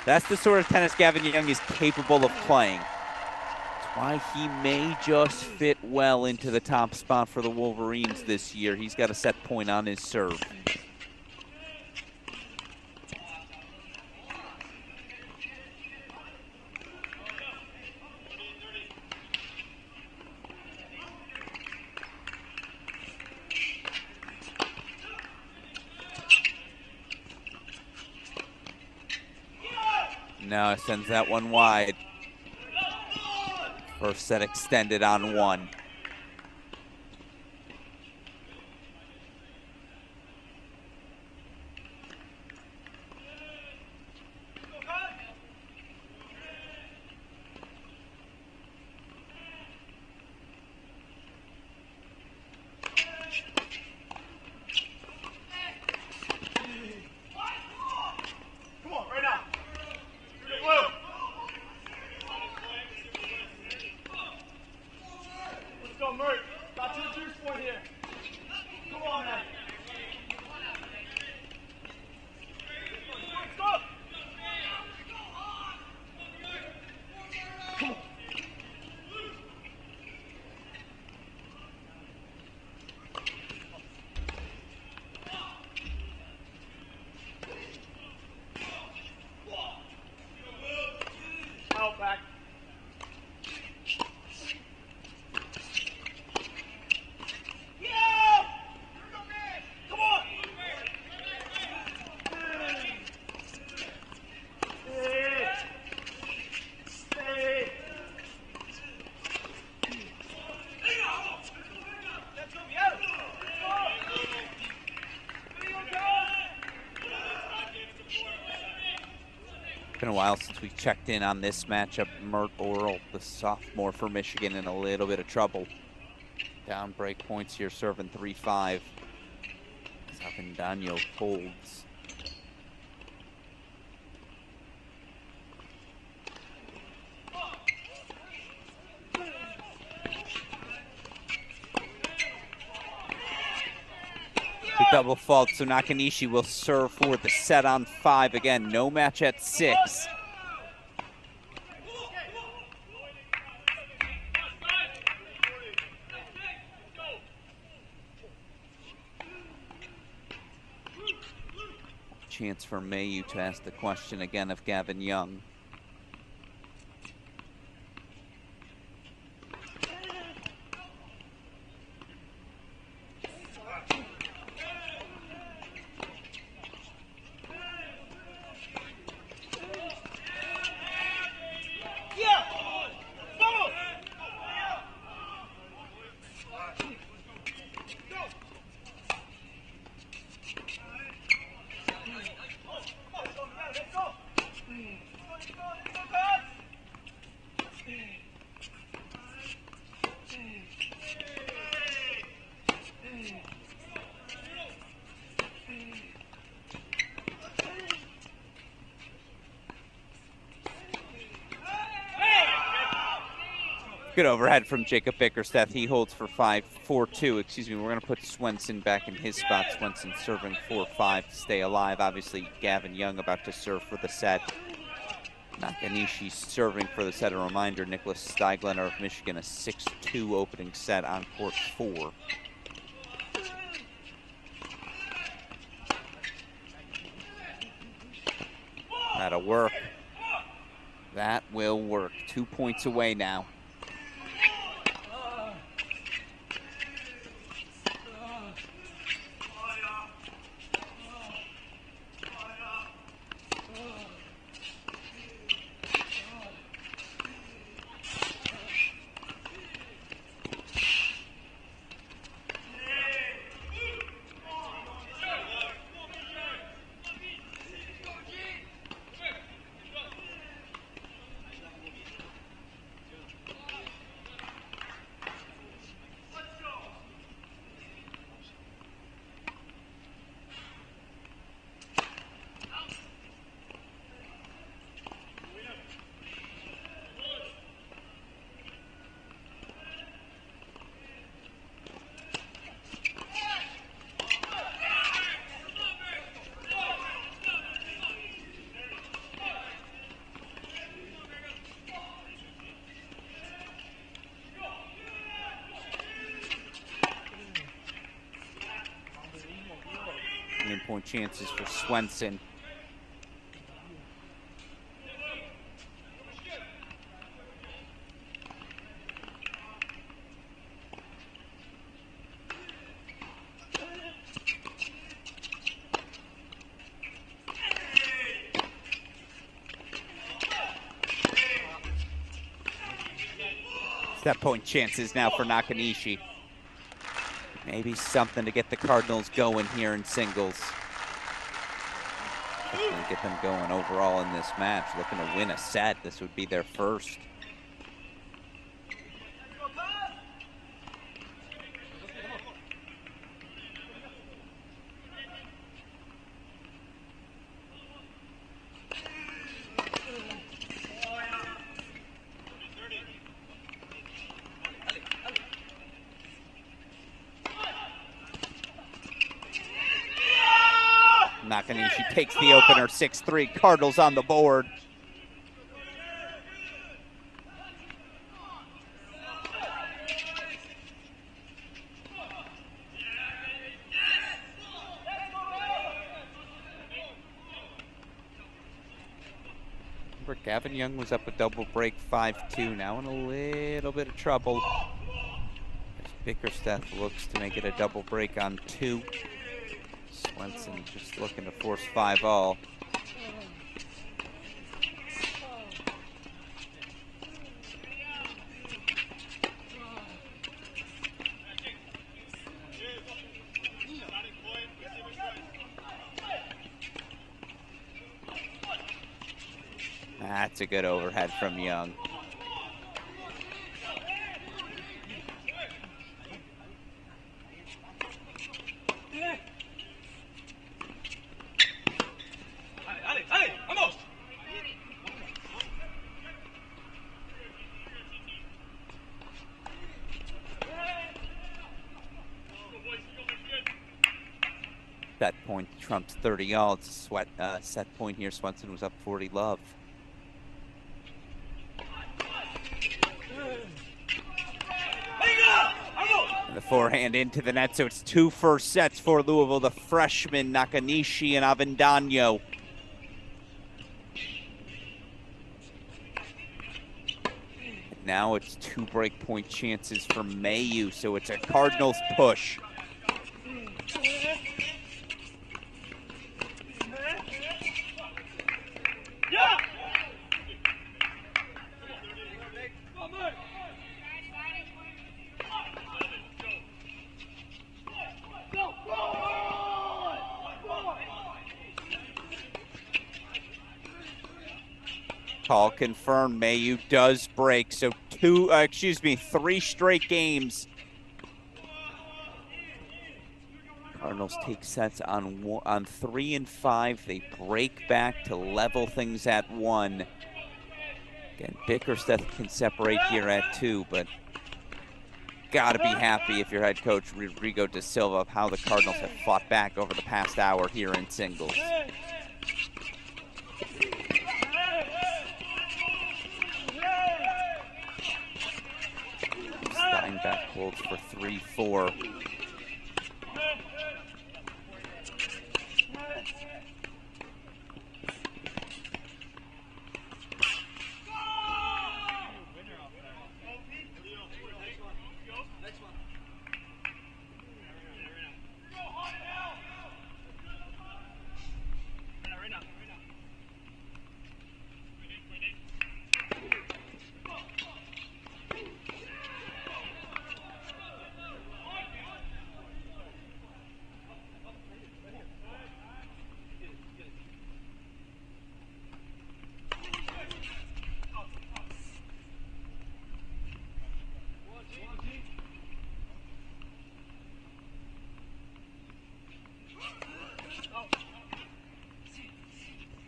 That's the sort of tennis Gavin Young is capable of playing. That's why he may just fit well into the top spot for the Wolverines this year. He's got a set point on his serve. No, sends that one wide. First set extended on 1. Been a while since we checked in on this matchup. Mert Oral, the sophomore for Michigan, in a little bit of trouble. Down break points here, serving 3-5. Avendano holds. The double fault, so Nakanishi will serve for the set on 5 again. No match at 6. chance for Mayu to ask the question again of Gavin Young. Good overhead from Jacob Bickerstaff. He holds for 4-2. Excuse me. We're going to put Swenson back in his spot. Swenson serving 4-5 to stay alive. Obviously, Gavin Young about to serve for the set. Nakanishi serving for the set. A reminder, Nicholas Steiglener of Michigan, a 6-2 opening set on court 4. That'll work. That will work. 2 points away now. Point chances for Swenson. Set point chances now for Nakanishi. Maybe something to get the Cardinals going here in singles. Definitely get them going overall in this match. Looking to win a set. This would be their first. Nakanishi takes the opener, 6-3. Cardinals on the board. Remember, Gavin Young was up a double break 5-2. Now in a little bit of trouble. As Bickerstaff looks to make it a double break on 2. Swenson just looking to force 5-all. That's a good overhead from Young. That point trumps 30-all. It's a set point here. Swenson was up 40-love. And the forehand into the net, so it's 2 first sets for Louisville. The freshmen, Nakanishi and Avendano. Now it's 2 breakpoint chances for Mayu, so it's a Cardinals push. Call confirmed. Mayu does break. So 3 straight games. Cardinals take sets on 3 and 5. They break back to level things at 1. Again, Bickersteth can separate here at 2, but gotta be happy if your head coach Rodrigo da Silva of how the Cardinals have fought back over the past hour here in singles. Steinbeck holds for 3-4.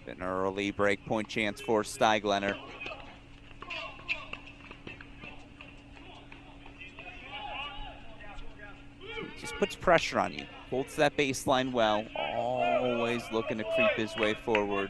An early breakpoint chance for Steiglener. Just puts pressure on you. Holds that baseline well. Always looking to creep his way forward.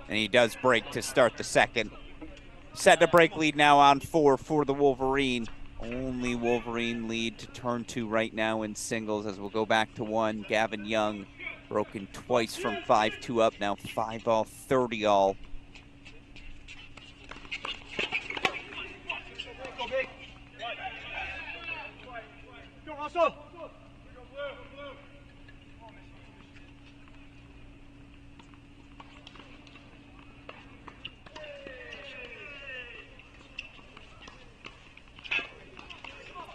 And he does break to start the second. Set a break lead now on 4 for the Wolverine. Only Wolverine lead to turn 2 right now in singles as we'll go back to 1. Gavin Young broken twice from 5-2 up, now 5-all, 30-all.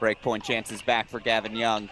Breakpoint chances back for Gavin Young.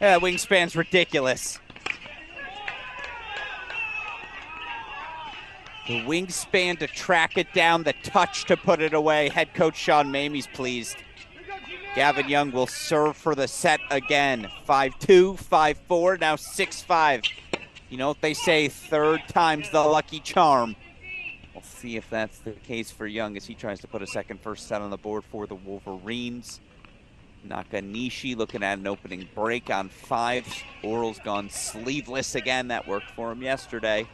Yeah, wingspan's ridiculous. The wingspan to track it down, the touch to put it away. Head coach Sean Mamie's pleased. Gavin Young will serve for the set again. 5-2, 5-4, now 6-5. You know what they say, third time's the lucky charm. We'll see if that's the case for Young as he tries to put a second first set on the board for the Wolverines. Nakanishi looking at an opening break on 5. Oral's gone sleeveless again. That worked for him yesterday.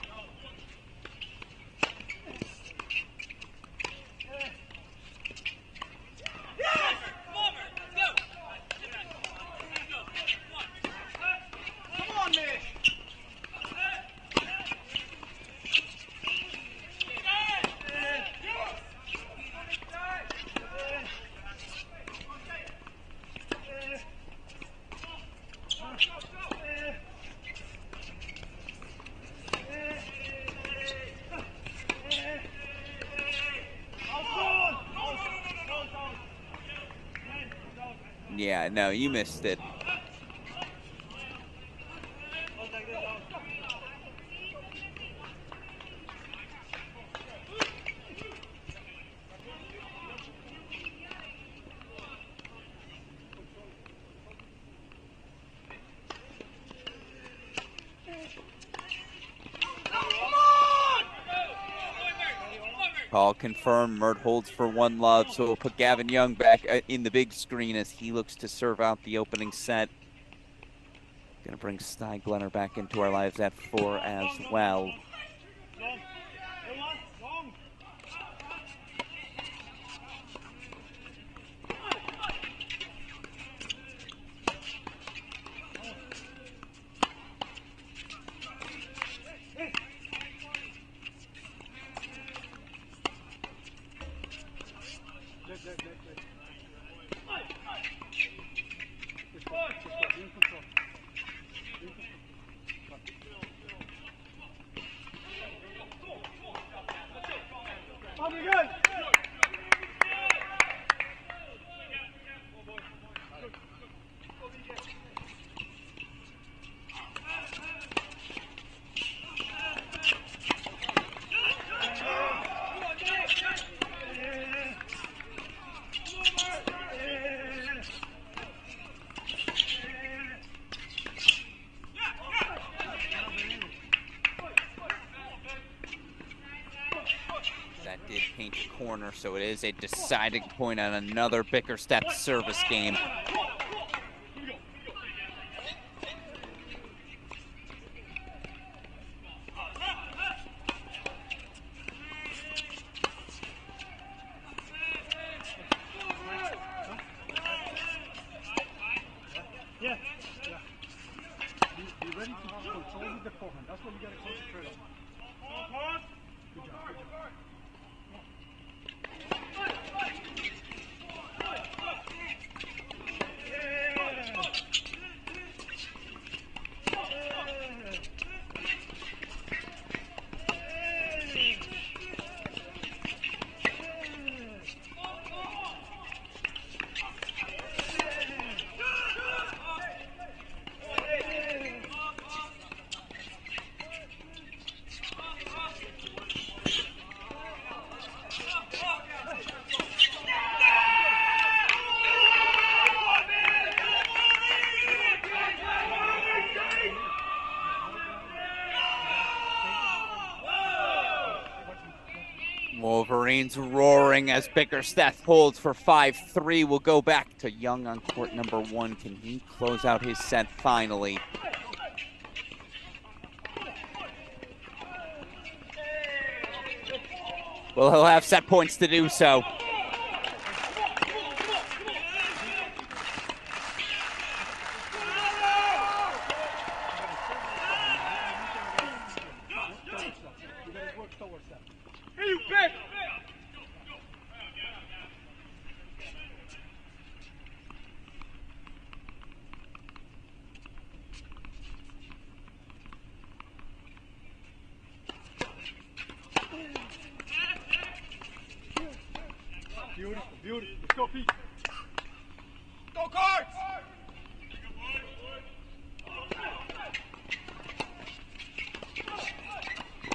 Yeah, no, you missed it. Call confirmed. Mert holds for one love, so we'll put Gavin Young back in the big screen as he looks to serve out the opening set. Gonna bring Sty Glenner back into our lives at 4 as well. That did paint a corner, so it is a deciding point on another Bickerstaff service game. Yeah. Be ready to control with the forehand. That's what you got to concentrate on. Good job. Good job. Wolverines roaring as Bickerstaff holds for 5-3. We'll go back to Young on court number 1. Can he close out his set finally? Well, he'll have set points to do so. Beautiful, beautiful. Let's go, Pete. Go, Cards!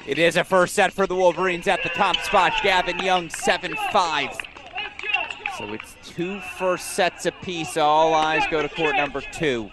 It is a first set for the Wolverines at the top spot. Gavin Young, 7-5. So it's 2 first sets apiece. All eyes go to court number 2.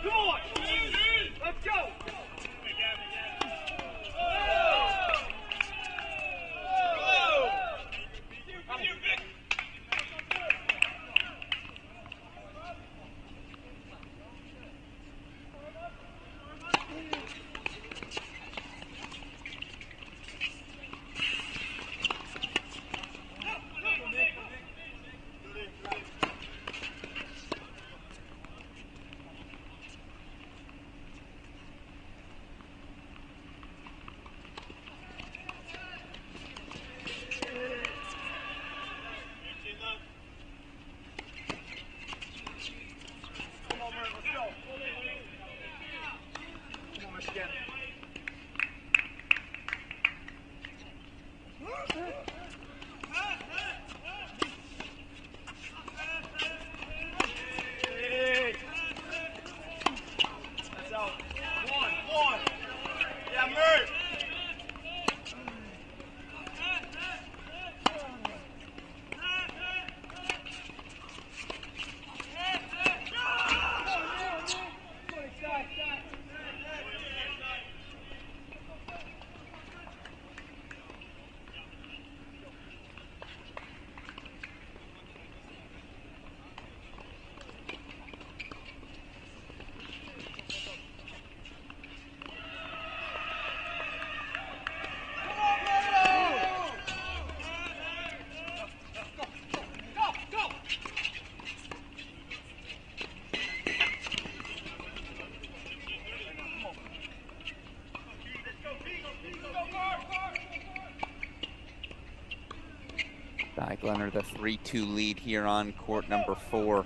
Steiglener, the 3-2 lead here on court number 4.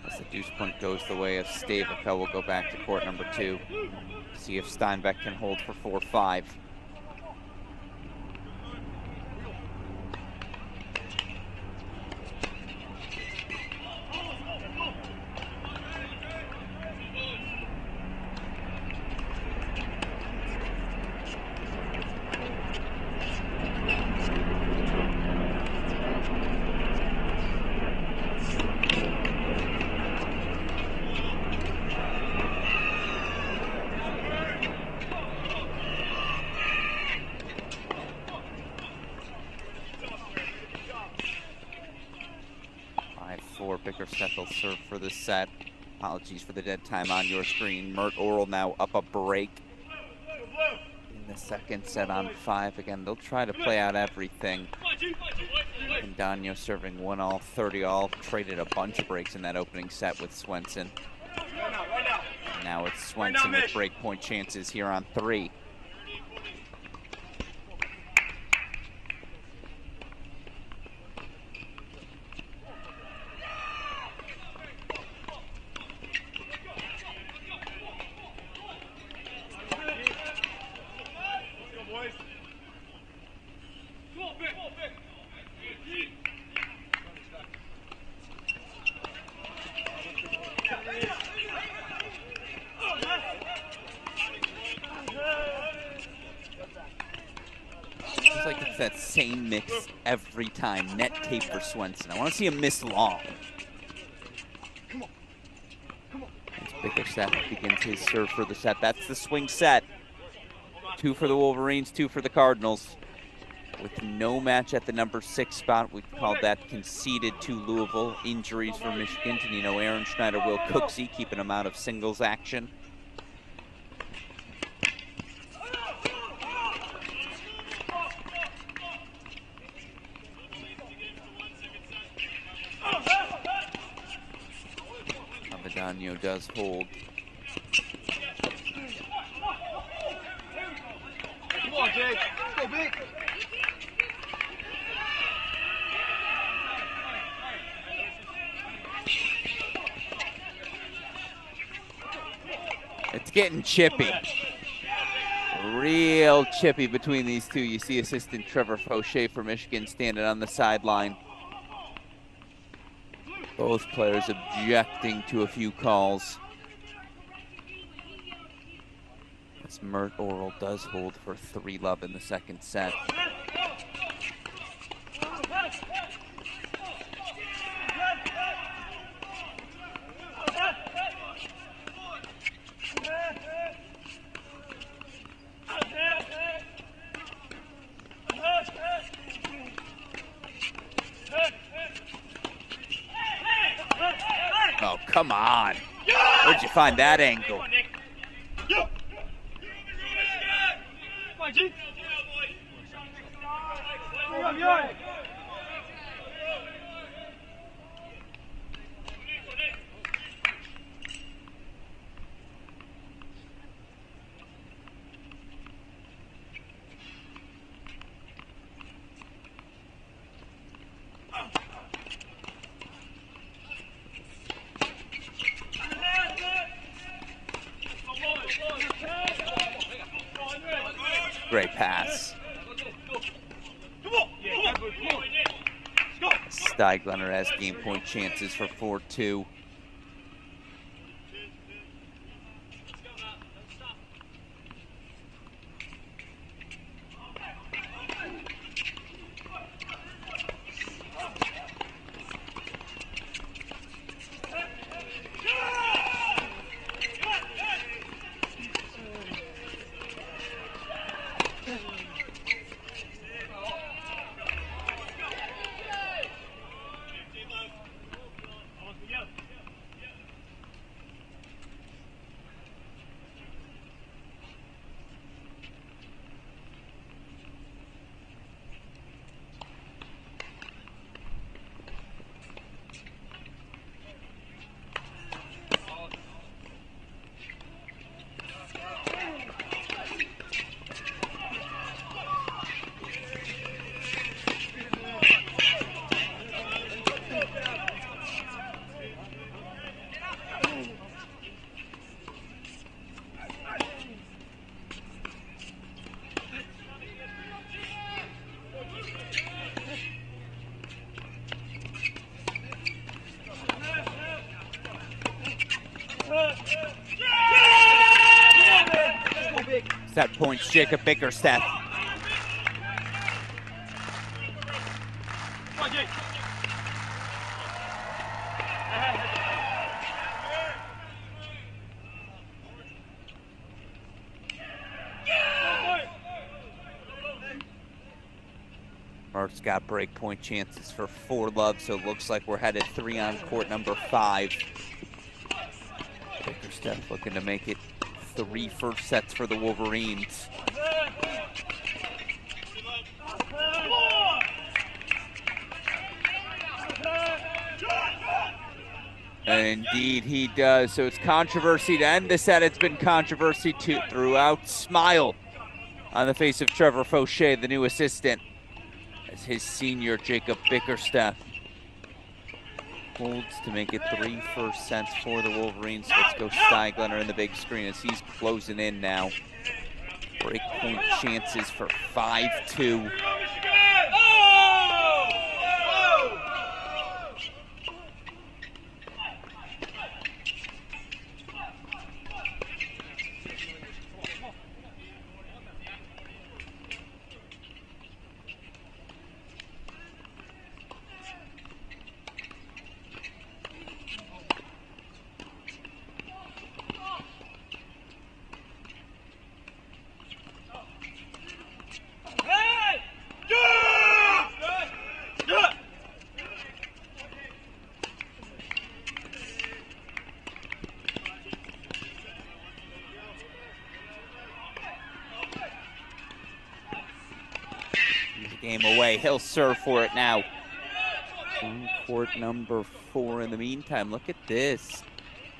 As the deuce point goes the way of Stavica, we'll go back to court number 2. See if Steinbeck can hold for 4-5. Bickerstaff will serve for this set. Apologies for the dead time on your screen. Mert Oral now up a break in the second set on 5. Again, they'll try to play out everything. And Danyo serving 1-all, 30-all. Traded a bunch of breaks in that opening set with Swenson. And now it's Swenson with break point chances here on 3. That same mix every time. Net tape for Swenson. I want to see him miss long. As Bickerstaff begins his serve for the set. That's the swing set. 2 for the Wolverines, 2 for the Cardinals. With no match at the number 6 spot, we called that conceded to Louisville. Injuries for Michigan. Tonino Aaron Schneider, Will Cooksey, keeping him out of singles action. Danyo does hold. Come on, Jake. Go big. It's getting chippy. Real chippy between these two. You see assistant Trevor Fauché for Michigan standing on the sideline. Both players objecting to a few calls. As Mert Oral does hold for 3-love in the second set. Oh, come on. Where'd you find that angle? Great pass. Steiglener has game point chances for 4-2. Set points, Jacob Bickerstaff. Mark's got break point chances for 4 love, so it looks like we're headed 3 on court number 5. Bickerstaff looking to make it 3 first sets for the Wolverines. And indeed he does. So it's controversy to end the set. It's been controversy throughout. Smile on the face of Trevor Fauché, the new assistant, as his senior Jacob Bickerstaff holds to make it 3 first sets for the Wolverines. So let's go Steiglener in the big screen as he's closing in now. Break point chances for 5-2. Game away. He'll serve for it now. On court number 4 in the meantime. Look at this.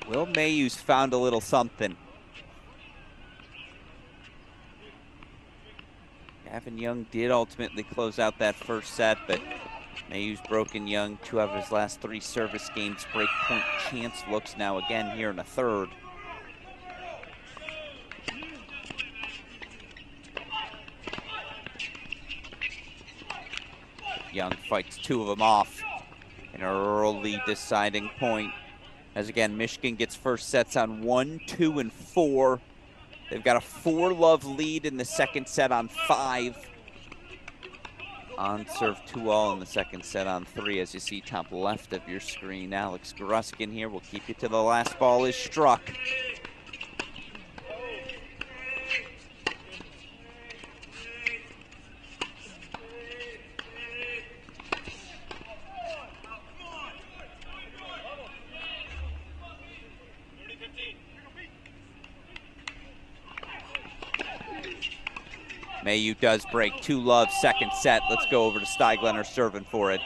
Will Mayhew's found a little something. Gavin Young did ultimately close out that first set, but Mayhew's broken Young 2 out of his last 3 service games. Break point chance looks now again here in a third. Young fights 2 of them off. An early deciding point. As again, Michigan gets first sets on 1, 2, and 4. They've got a 4-love lead in the second set on 5. On serve 2-all in the second set on 3, as you see top left of your screen. Alex Gruskin here will keep you to the last ball is struck. Mayhew does break 2-love second set. Let's go over to Steiglener serving for it.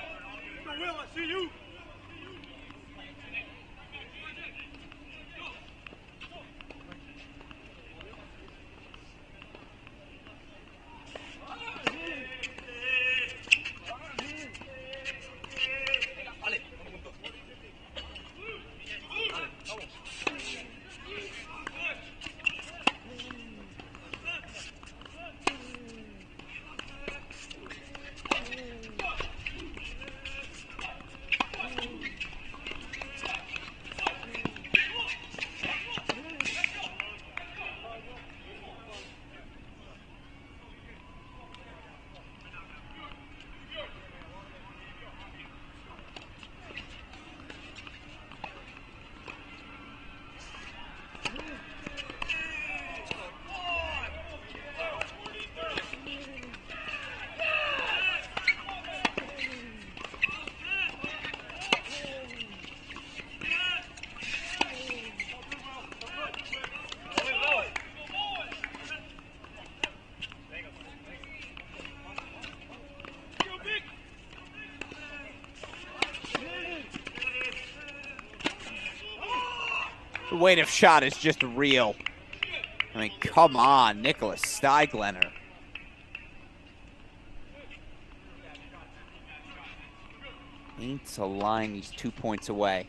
The weight of shot is just real. I mean, come on, Nicholas Steiglener. Ain't a line, he's 2 points away.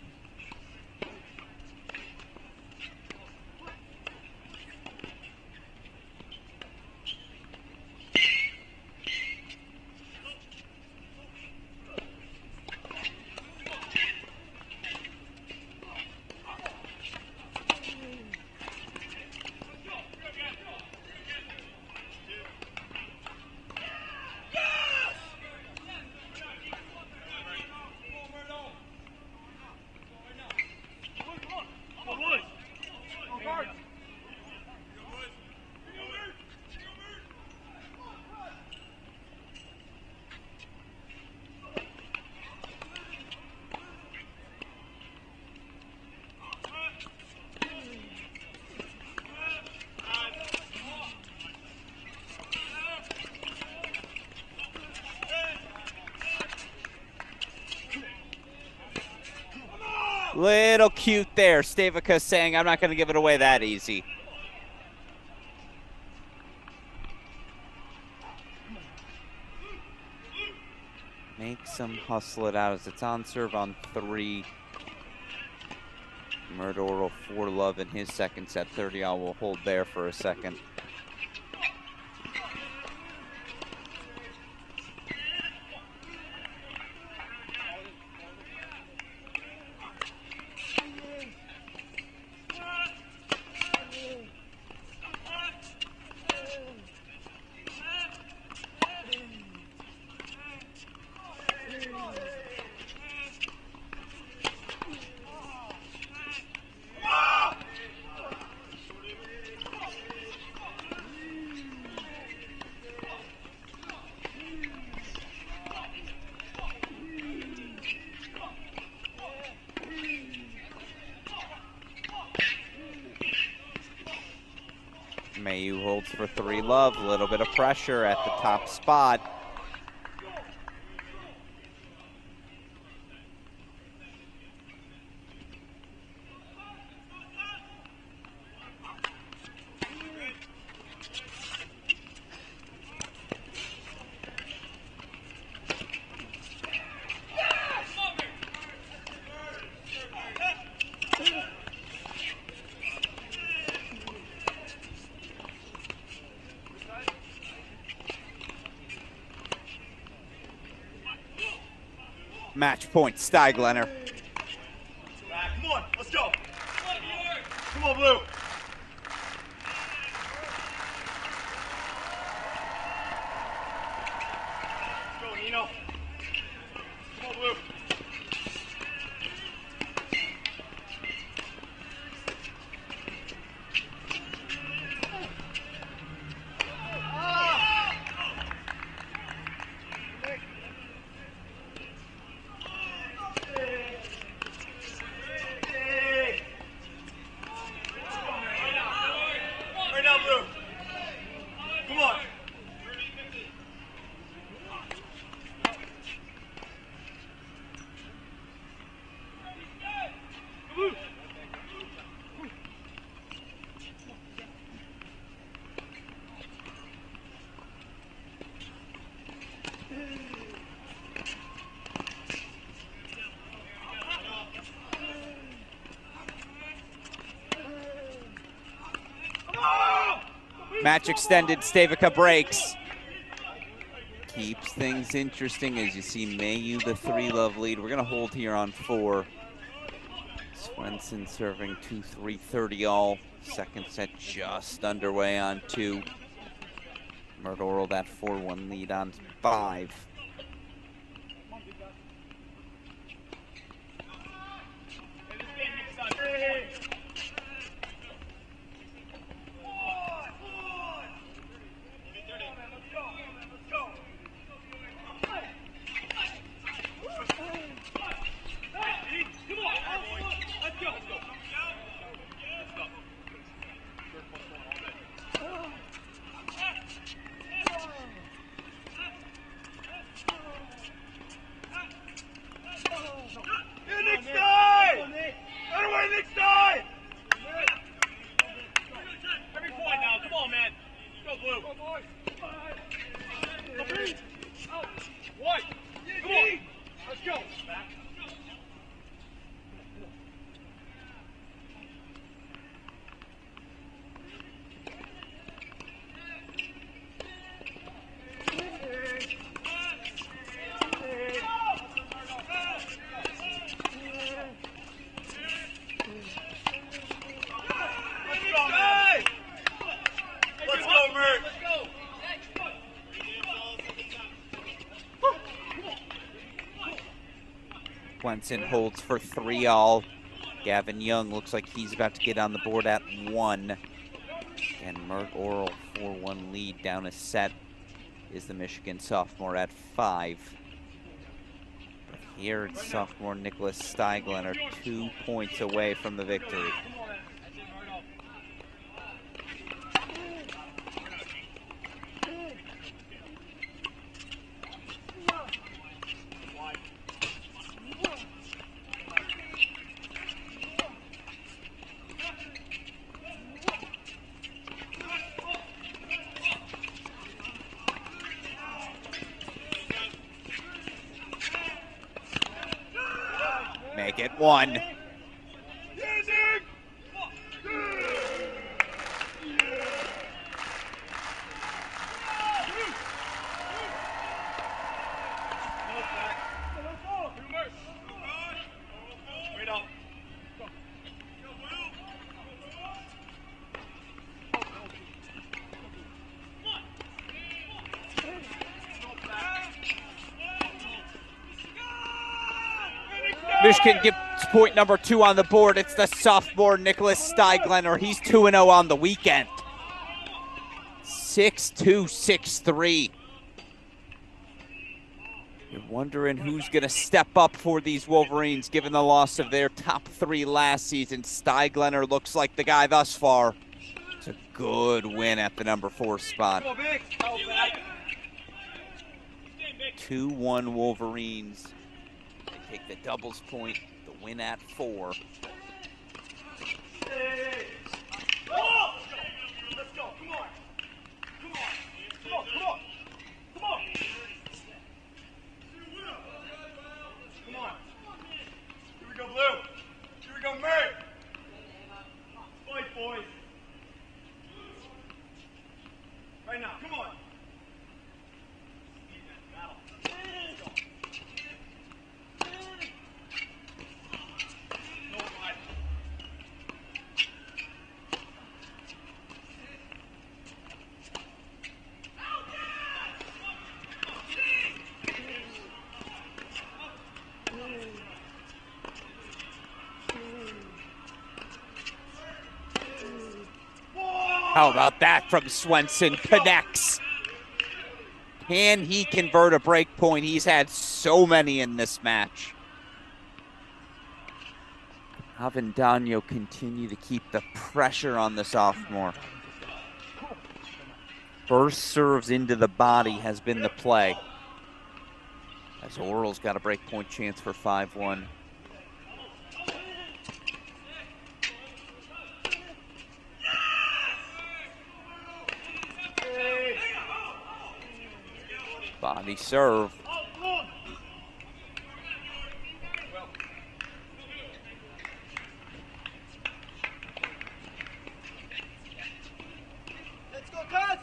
Little cute there. Stavica saying, I'm not going to give it away that easy. Makes him hustle it out as it's on serve on 3. Murdoral 4-love in his second set. 30-all will hold there for a second. Mayu holds for 3-love, a little bit of pressure at the top spot. Match point, Steiglener. Come on, let's go. Come on, Blue. Let's go, Nino. Come on, Blue. Match extended, Stavica breaks. Keeps things interesting as you see Mayu the 3-love lead. We're gonna hold here on 4. Swenson serving 2-3, 30-all. Second set just underway on 2. Murdoral that 4-1 lead on 5. Swenson holds for 3-all. Gavin Young looks like he's about to get on the board at 1. And Murdoral 4-1 lead down a set is the Michigan sophomore at 5. But here it's sophomore Nicholas Steiglener 2 points away from the victory. second one. Michigan gets point number 2 on the board. It's the sophomore Nicholas Steiglener. He's 2-0 on the weekend. 6'2", 6'3". You're wondering who's going to step up for these Wolverines given the loss of their top 3 last season. Steiglener looks like the guy thus far. It's a good win at the number 4 spot. 2-1 Wolverines. They take the doubles point, the win at 4. Let's go. Come on. Come on. Come on. Come on. Come on. Come on. Here we go, Blue. Here we go, Mert. Fight, boys. Right now. Come on. How about that from Swenson? Connects. Can he convert a break point? He's had so many in this match. Avendano continue to keep the pressure on the sophomore. First serves into the body has been the play. As Oral's got a break point chance for 5-1. Body serve. Let's go, Cuz!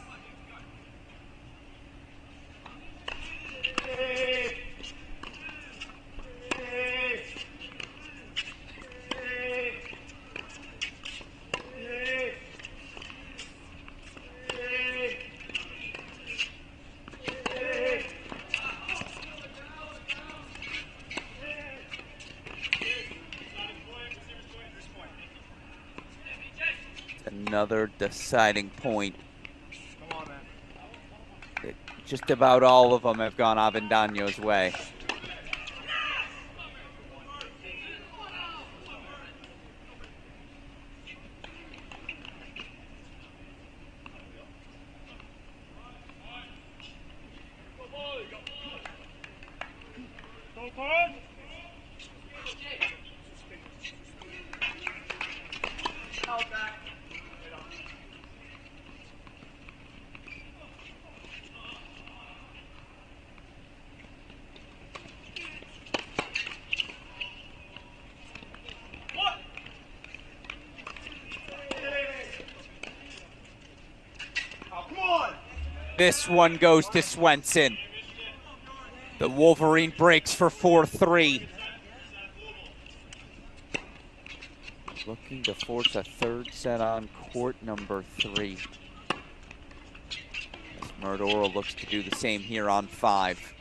Another deciding point. Come on, man. Just about all of them have gone Avendano's way. Go, Cuz! Out back. This one goes to Swenson. The Wolverine breaks for 4-3. Looking to force a third set on court number 3. As Mert Oral looks to do the same here on 5.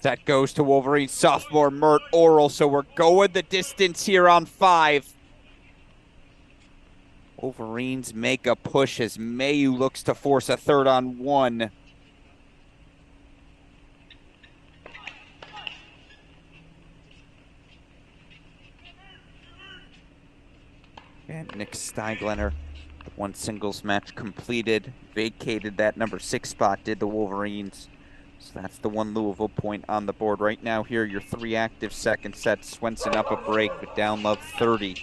That goes to Wolverine sophomore Mert Oral, so we're going the distance here on 5. Wolverines make a push as Mayu looks to force a 3rd on 1. And Nick Steiglener, the 1 singles match completed, vacated that number 6 spot, did the Wolverines. So that's the 1 Louisville point on the board right now. Here, your 3 active second sets. Swenson up a break with down love 30.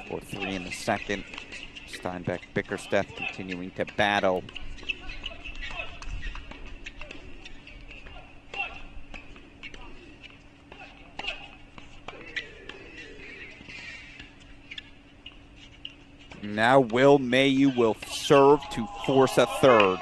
4-3 in the second. Steinbeck Bickerstaff continuing to battle. Now Will Mayu will serve to force a 3rd.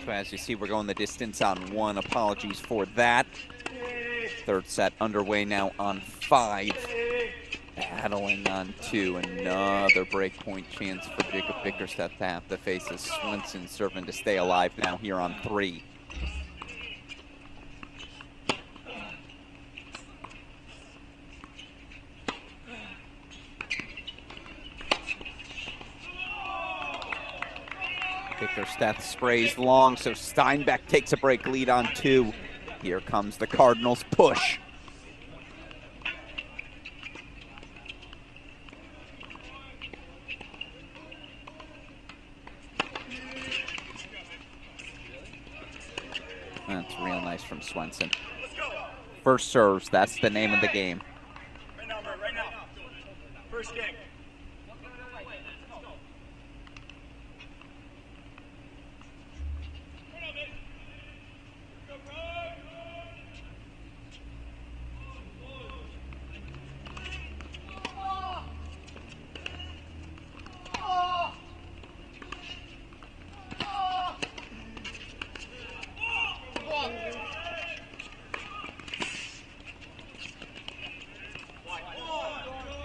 So as you see, we're going the distance on 1. Apologies for that. Third set underway now on 5. Battling on 2. Another break point chance for Jacob Bickerstaff to have to face as Swenson serving to stay alive now here on 3. Bickerstaff sprays long, so Steinbeck takes a break lead on 2. Here comes the Cardinals push. That's real nice from Swenson. First serves, that's the name of the game. Right now, Bert, right now. First game.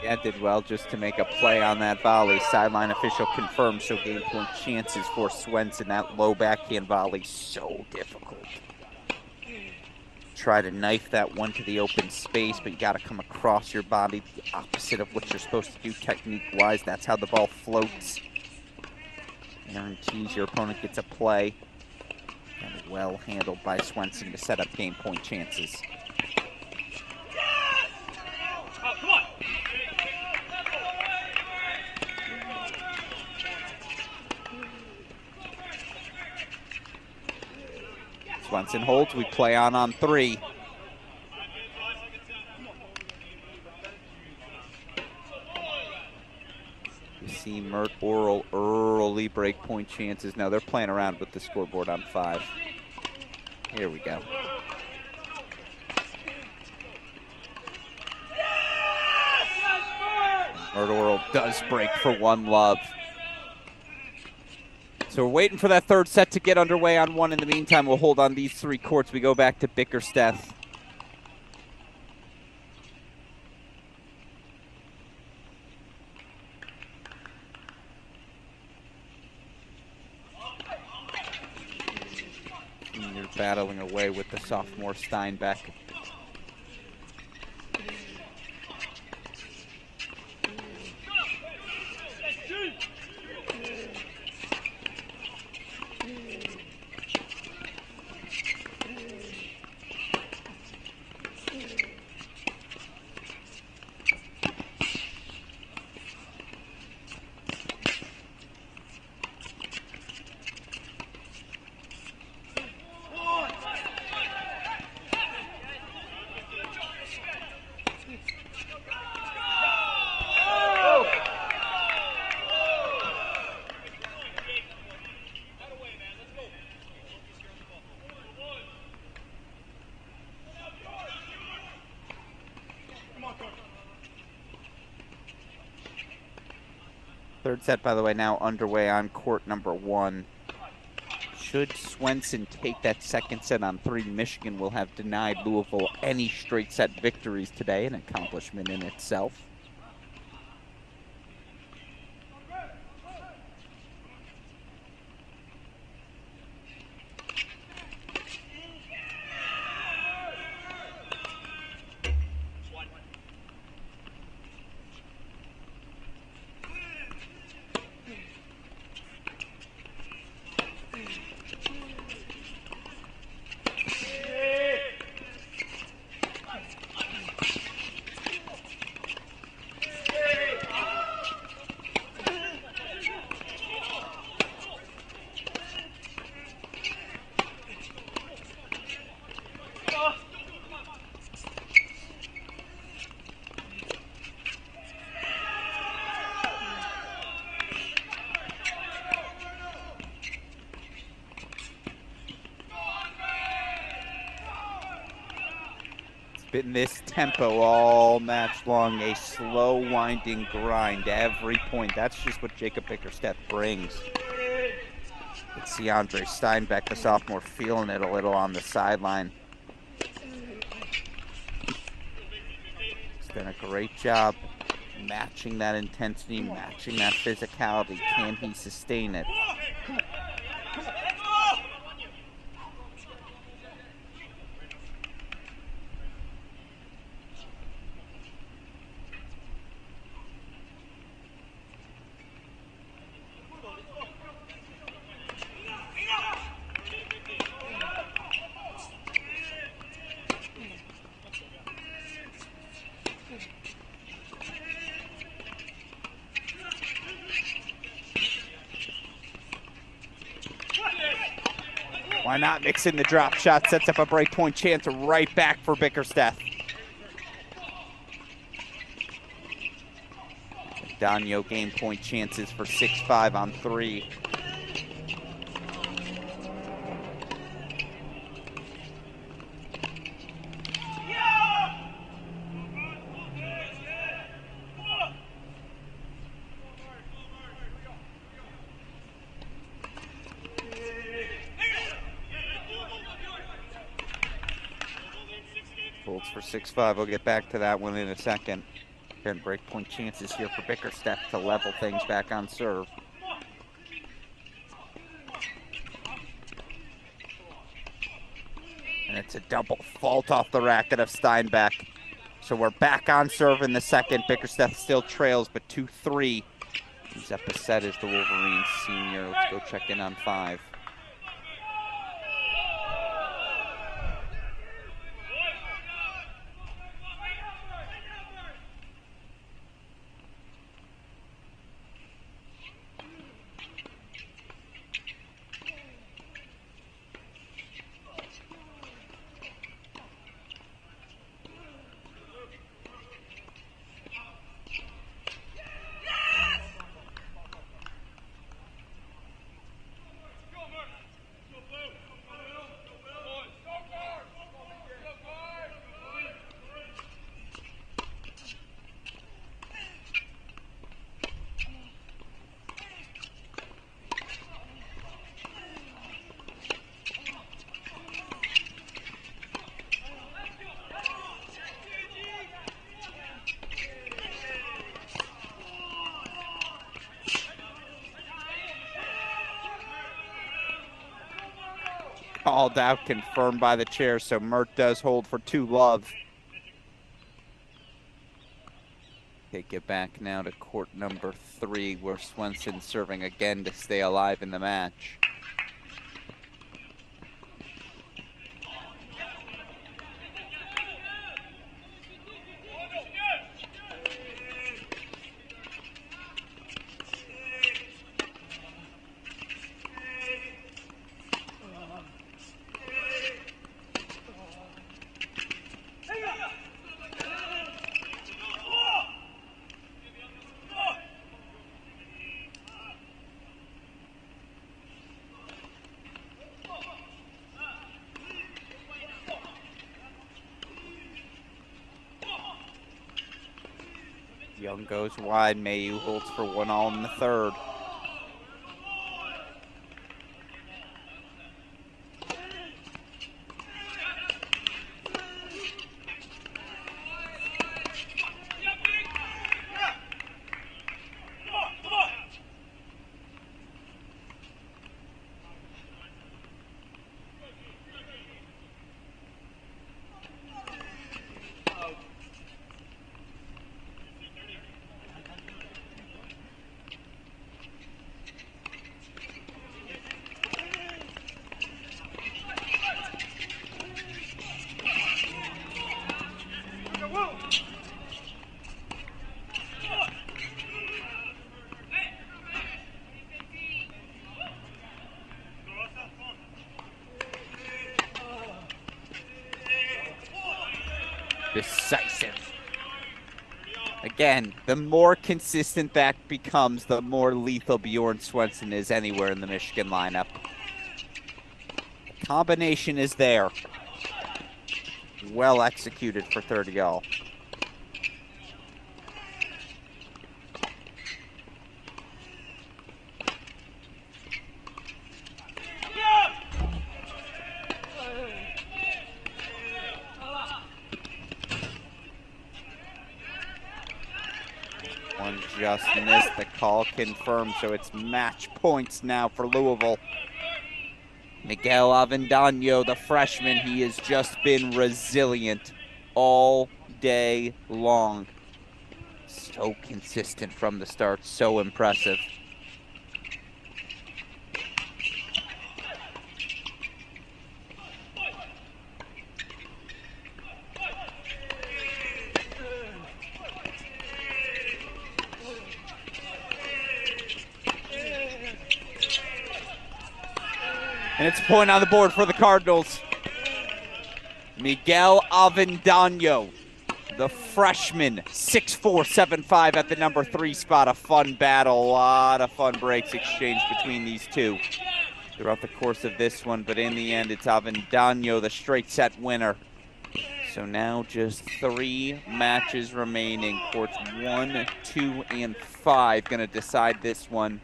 Yeah, did well just to make a play on that volley. Sideline official confirmed, so game point chances for Swenson. That low backhand volley, so difficult. Try to knife that one to the open space, but you got to come across your body, the opposite of what you're supposed to do technique-wise. That's how the ball floats. Guarantees your opponent gets a play. And well handled by Swenson to set up game point chances. Come on. Swenson holds, we play on 3. You see Mert Oral early break point chances. Now they're playing around with the scoreboard on 5. Here we go. Mert Oral does break for 1 love. So we're waiting for that third set to get underway on 1. In the meantime, we'll hold on these 3 courts. We go back to Bickerstaff. And you're battling away with the sophomore Steinbeck. Third set, by the way, now underway on court number 1. Should Swenson take that second set on 3, Michigan will have denied Louisville any straight set victories today, an accomplishment in itself. been this tempo all match long, a slow winding grind every point. That's just what Jacob Bickerstaff brings. Let's see Andre Steinbeck, the sophomore, feeling it a little on the sideline. He's done a great job matching that intensity, matching that physicality. Can he sustain it? Why not mix in the drop shot? Sets up a breakpoint chance right back for Bickerstaff. Danyo game point chances for 6-5 on 3. Holds for 6-5. We'll get back to that one in a second. Again, breakpoint chances here for Bickerstaff to level things back on serve. And it's a double fault off the racket of Steinbeck. So we're back on serve in the second. Bickerstaff still trails, but 2-3. Zeppa set is the Wolverines senior. Let's go check in on 5. Called out, confirmed by the chair, so Mert does hold for 2 love. Take it back now to court number 3, where Swenson's serving again to stay alive in the match. Young goes wide. Mayu holds for 1-all in the third. Decisive. Again, the more consistent that becomes, the more lethal Bjorn Swenson is anywhere in the Michigan lineup. The combination is there. well executed for 30 all. One just missed, the call confirmed, so it's match points now for Louisville. Miguel Avendano, the freshman, he has just been resilient all day long. So consistent from the start, so impressive. And it's a point on the board for the Cardinals. Miguel Avendano, the freshman, 6'4", 7'5" at the number 3 spot. A fun battle, a lot of fun breaks exchanged between these two throughout the course of this one. But in the end, it's Avendano, the straight set winner. So now just 3 matches remaining. Courts 1, 2, and 5 going to decide this one.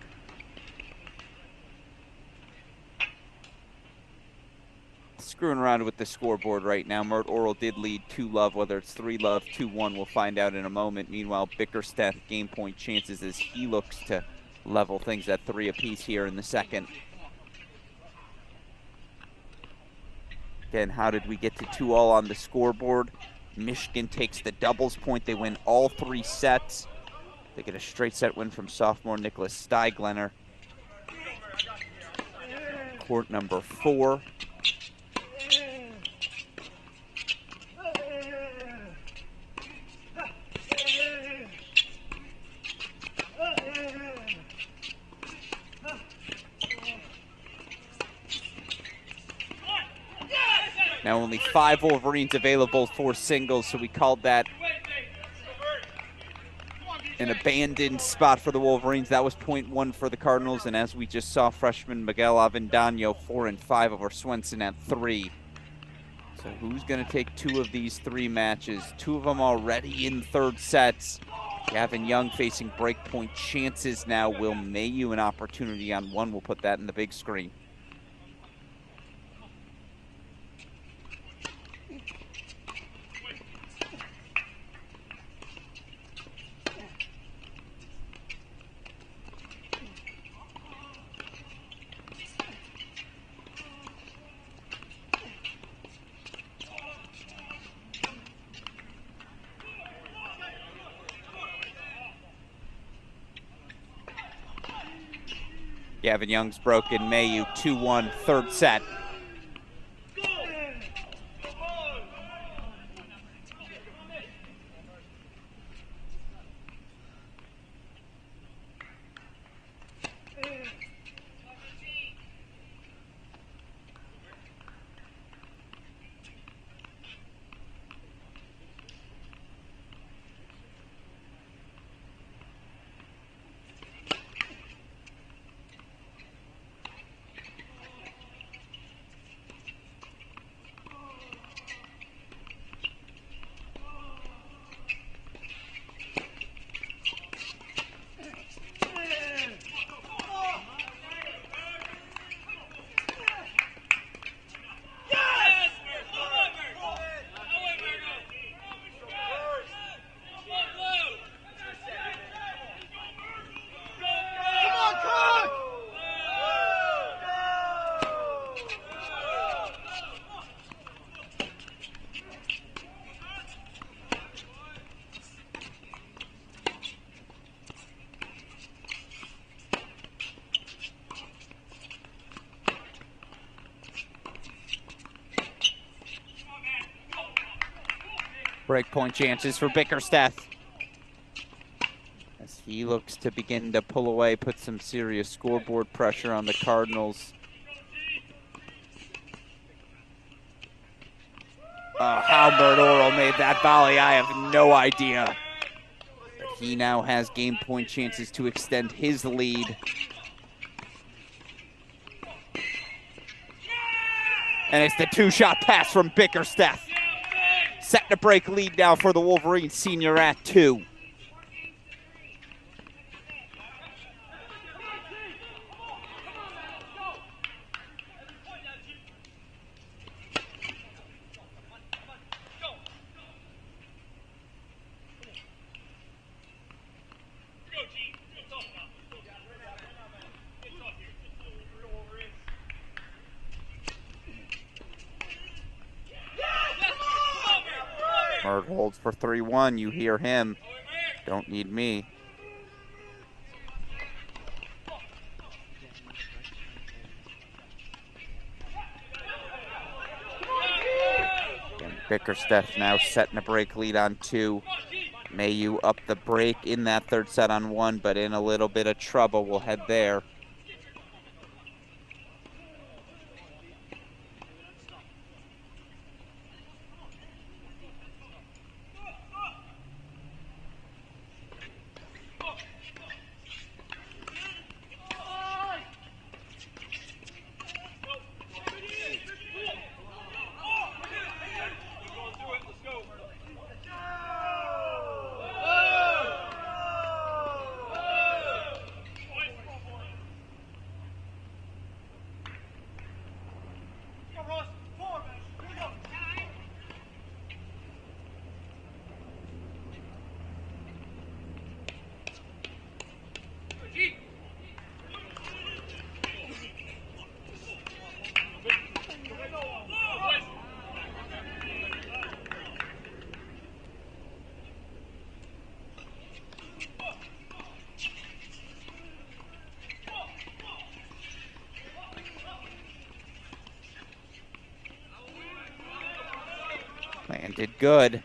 Screwing around with the scoreboard right now. Mert Oral did lead 2-love. Whether it's 3-love, 2-1, we'll find out in a moment. Meanwhile, Bickerstaff game point chances as he looks to level things at 3 apiece here in the second. Again, how did we get to 2-all on the scoreboard? Michigan takes the doubles point. They win all 3 sets. They get a straight set win from sophomore Nicholas Steiglener. Court number 4. Now only 5 Wolverines available for singles, so we called that an abandoned spot for the Wolverines. That was point 1 for the Cardinals, and as we just saw, freshman Miguel Avendano 4 and 5 over Swenson at 3. So who's going to take 2 of these 3 matches? 2 of them already in third sets. Gavin Young facing breakpoint chances now. Will Mayu an opportunity on one? We'll put that in the big screen. Gavin Young's broken. Mayu 2-1, third set. Breakpoint chances for Bickerstaff as he looks to begin to pull away, put some serious scoreboard pressure on the Cardinals. How Mert Oral made that volley, I have no idea. But he now has game point chances to extend his lead. And it's the 2-shot pass from Bickerstaff. Setting a break lead now for the Wolverines senior at 2. Mert holds for 3-1. You hear him. Don't need me. And Bickerstaff now setting a break lead on 2. Mayu up the break in that third set on 1, but in a little bit of trouble. We'll head there. Landed good.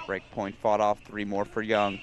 Break point fought off. 3 more for Young.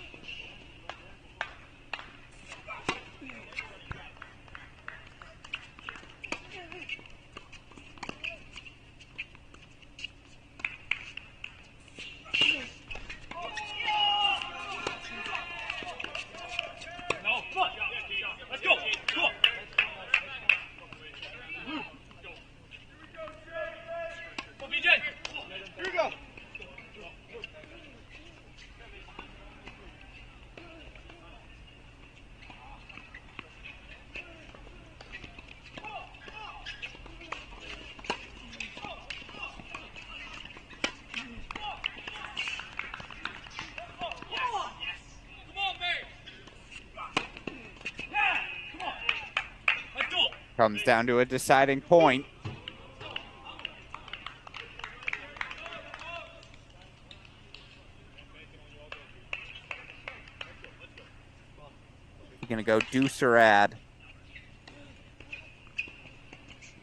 Comes down to a deciding point. You're gonna go deuce or add.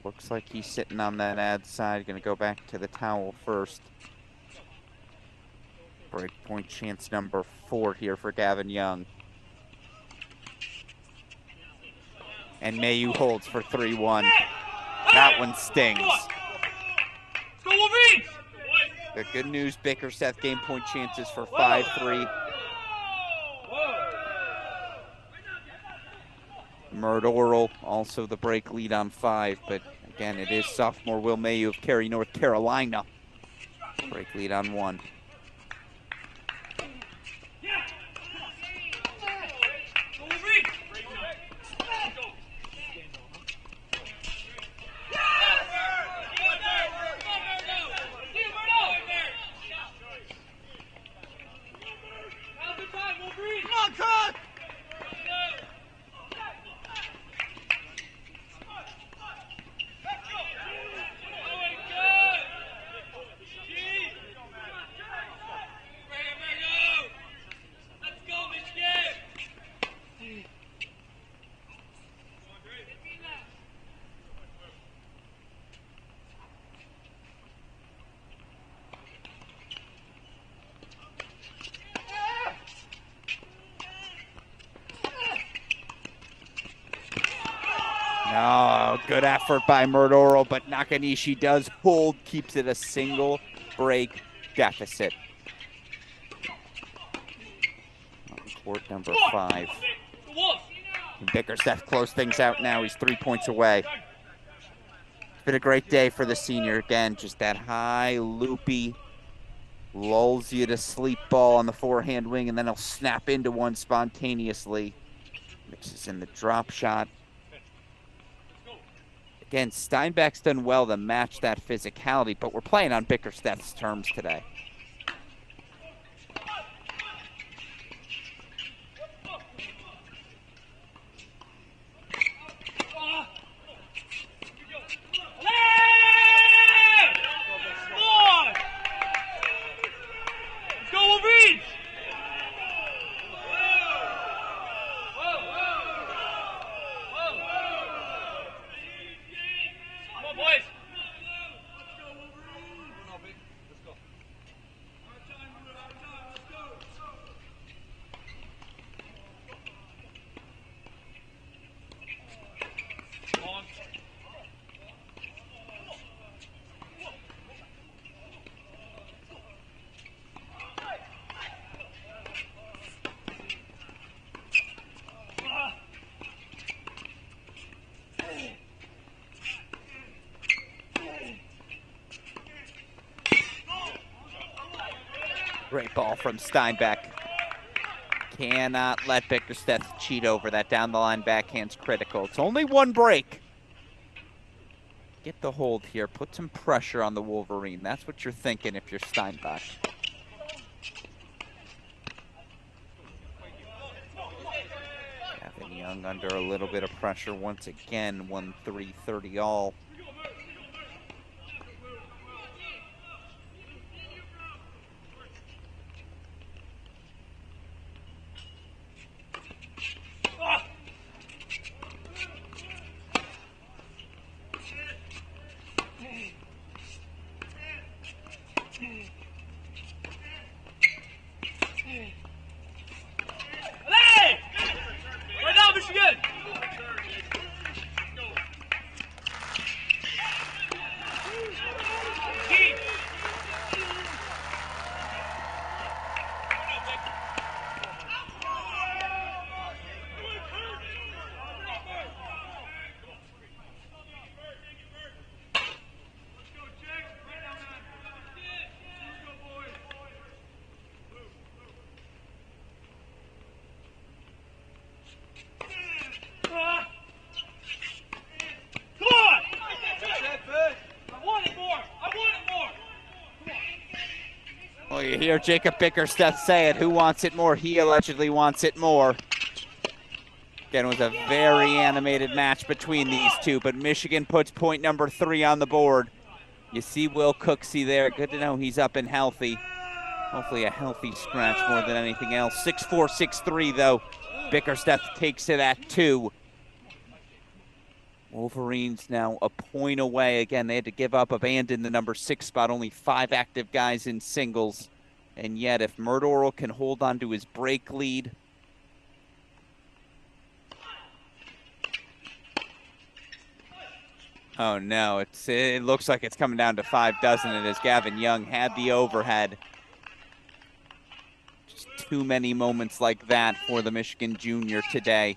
Looks like he's sitting on that ad side. Gonna go back to the towel first. Break point chance number 4 here for Gavin Young. And Mayu holds for 3-1. That one stings. The good news, Bickerstaff game point chances for 5-3. Mert Oral also the break lead on 5, but again, it is sophomore Will Mayu of Cary, North Carolina. Break lead on 1. Oh, good effort by Mert Oral, but Nakanishi does hold, keeps it a single break deficit. On court number 5. And Bickerstaff close things out now. He's 3 points away. been a great day for the senior. Again, just that high, loopy, lulls you to sleep ball on the forehand wing, and then he'll snap into one spontaneously. Mixes in the drop shot. Again, Steinbach's done well to match that physicality, but we're playing on Bickersteth's terms today. Great ball from Steinbach. Cannot let Bickersteth cheat over that. Down the line backhand's critical. It's only one break. Get the hold here. Put some pressure on the Wolverine. That's what you're thinking if you're Steinbach. Gavin Young under a little bit of pressure once again. 1-3-30 all. Well, you hear Jacob Bickersteth say it. Who wants it more? He allegedly wants it more. Again, it was a very animated match between these two, but Michigan puts point number 3 on the board. You see Will Cooksey there. Good to know he's up and healthy. Hopefully a healthy scratch more than anything else. 6-4, 6-3, though. Bickersteth takes it at 2. Wolverines now a point away. Again, they had to give up, abandon the number 6 spot. Only 5 active guys in singles. And yet, if Mert Orel can hold on to his break lead, oh no, it looks like it's coming down to 5, doesn't it, as Gavin Young had the overhead. Just too many moments like that for the Michigan junior today.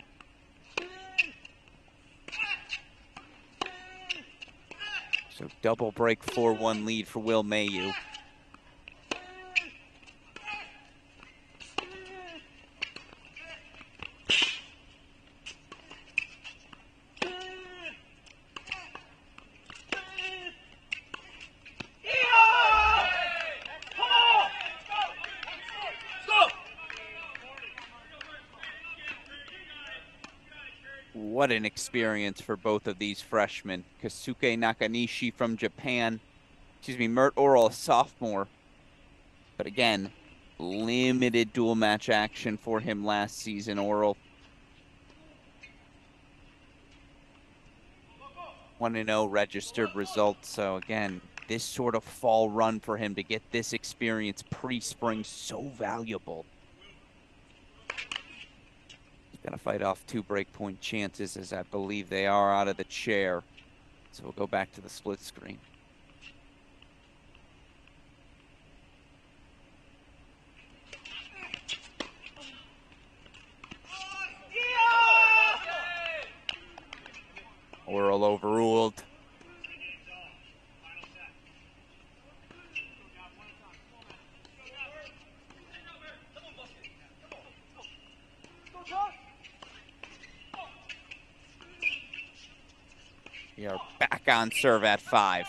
So double break 4-1 lead for Will Mayu. What an experience for both of these freshmen. Kasuke Nakanishi from Japan. Mert Orel, a sophomore. But again, limited dual match action for him last season, Orel. 1-0 registered results. So again, this sort of fall run for him to get this experience pre-spring, so valuable. Going to fight off 2 breakpoint chances, as I believe they are out of the chair. So we'll go back to the split screen. Orel overruled. We are back on serve at 5.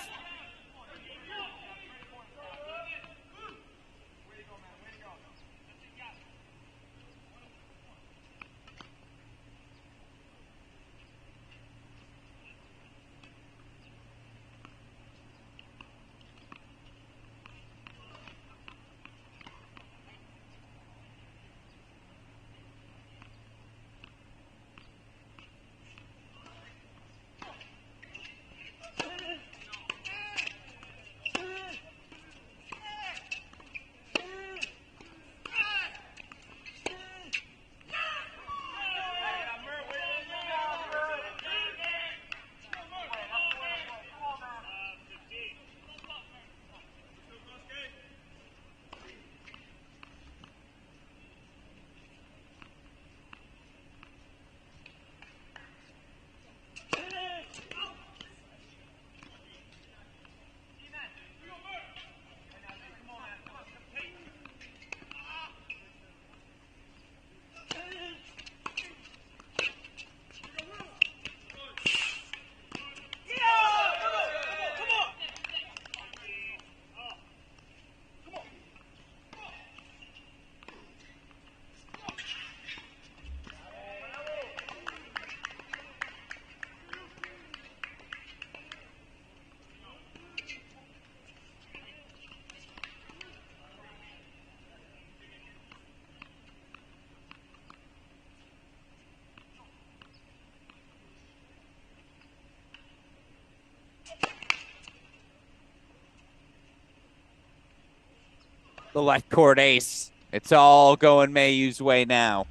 The left court ace. It's all going Mayu's way now.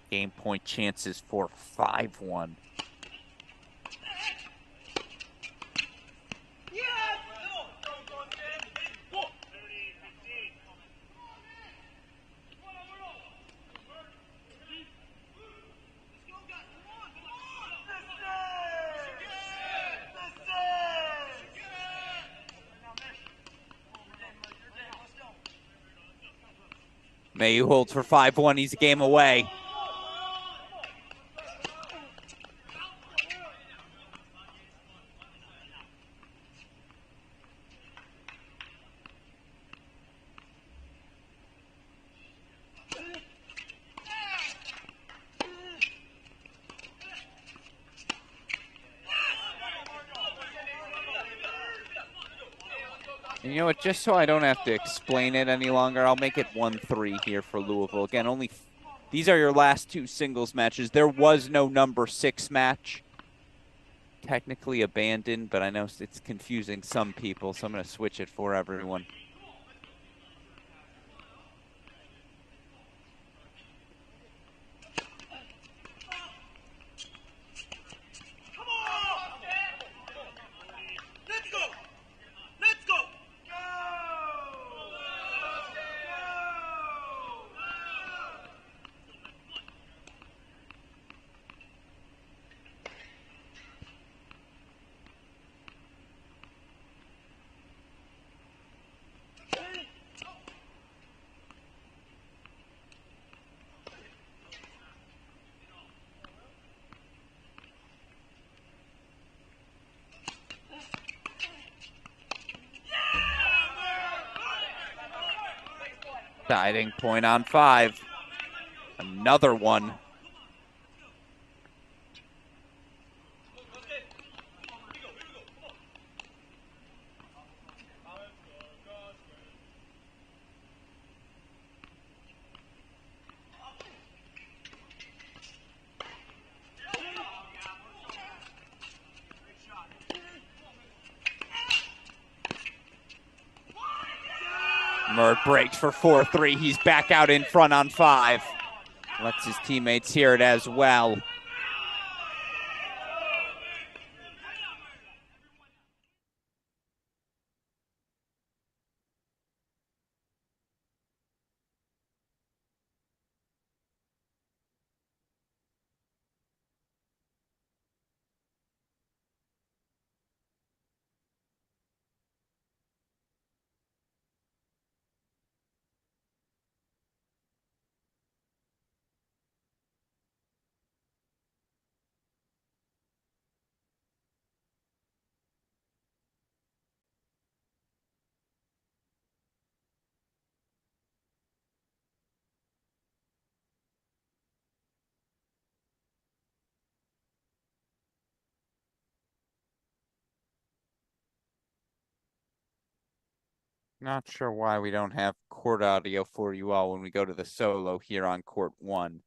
Game point chances for 5-1. Mayu holds for 5-1. He's a game away. And you know what? Just so I don't have to explain it any longer, I'll make it 1-3 here for Louisville. Again, these are your last 2 singles matches. There was no number 6 match. Technically abandoned, but I know it's confusing some people, so I'm going to switch it for everyone. Diving point on 5. Another one. Mert breaks for 4-3. He's back out in front on 5. Lets his teammates hear it as well. Not sure why we don't have court audio for you all when we go to the solo here on court 1.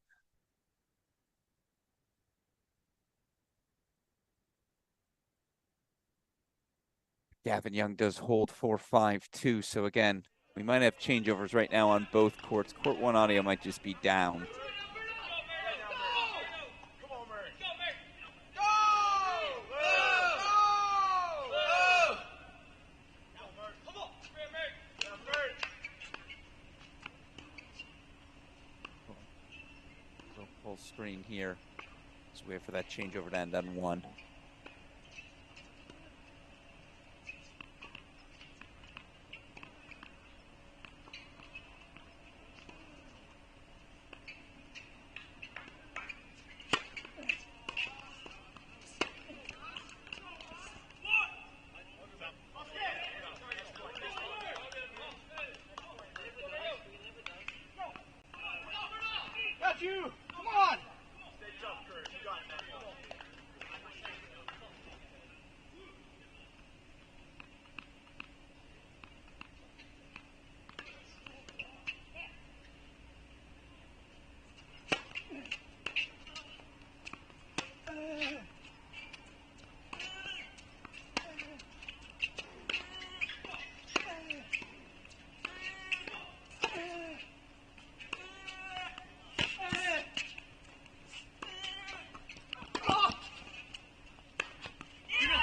Gavin Young does hold 4-5-2. So again, we might have changeovers right now on both courts. Court 1 audio might just be down. Full screen here. Just wait for that changeover to end on 1.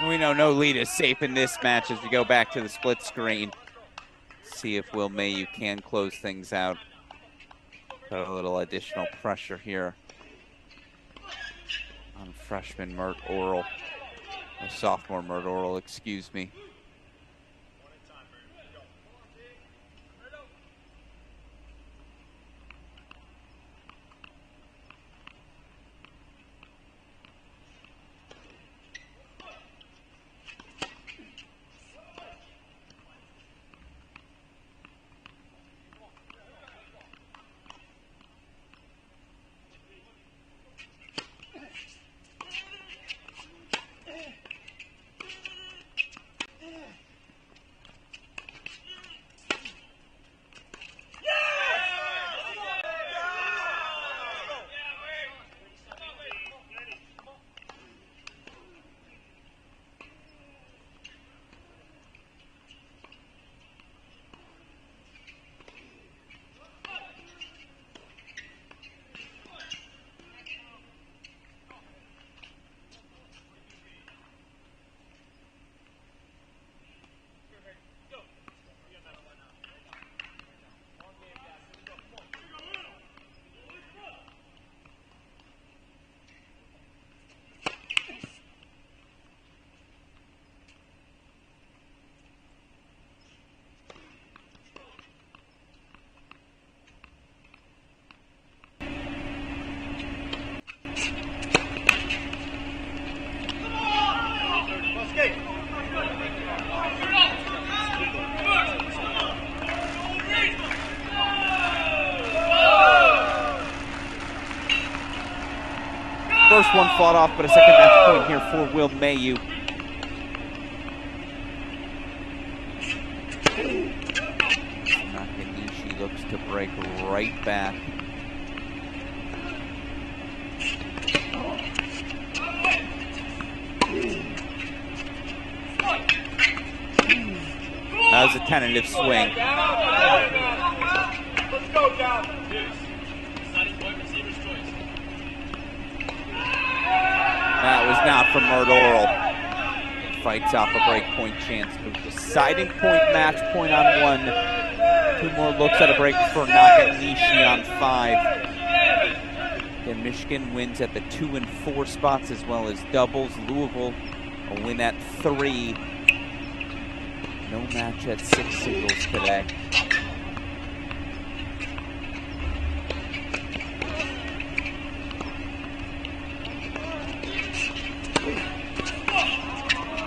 We know no lead is safe in this match as we go back to the split screen. See if Will Mayu can close things out. Put a little additional pressure here on freshman Mert Oral. Or sophomore Mert Oral, excuse me. First one fought off, but a second match point here for Will Mayu. Nakanishi looks to break right back. That was a tentative swing. Let's go down. That was not from Mert Oral. Fights off a break point chance. Deciding point, match point on 1. 2 more looks at a break for Nakanishi on 5. Then Michigan wins at the 2 and 4 spots as well as doubles. Louisville a win at 3. No match at 6 singles today.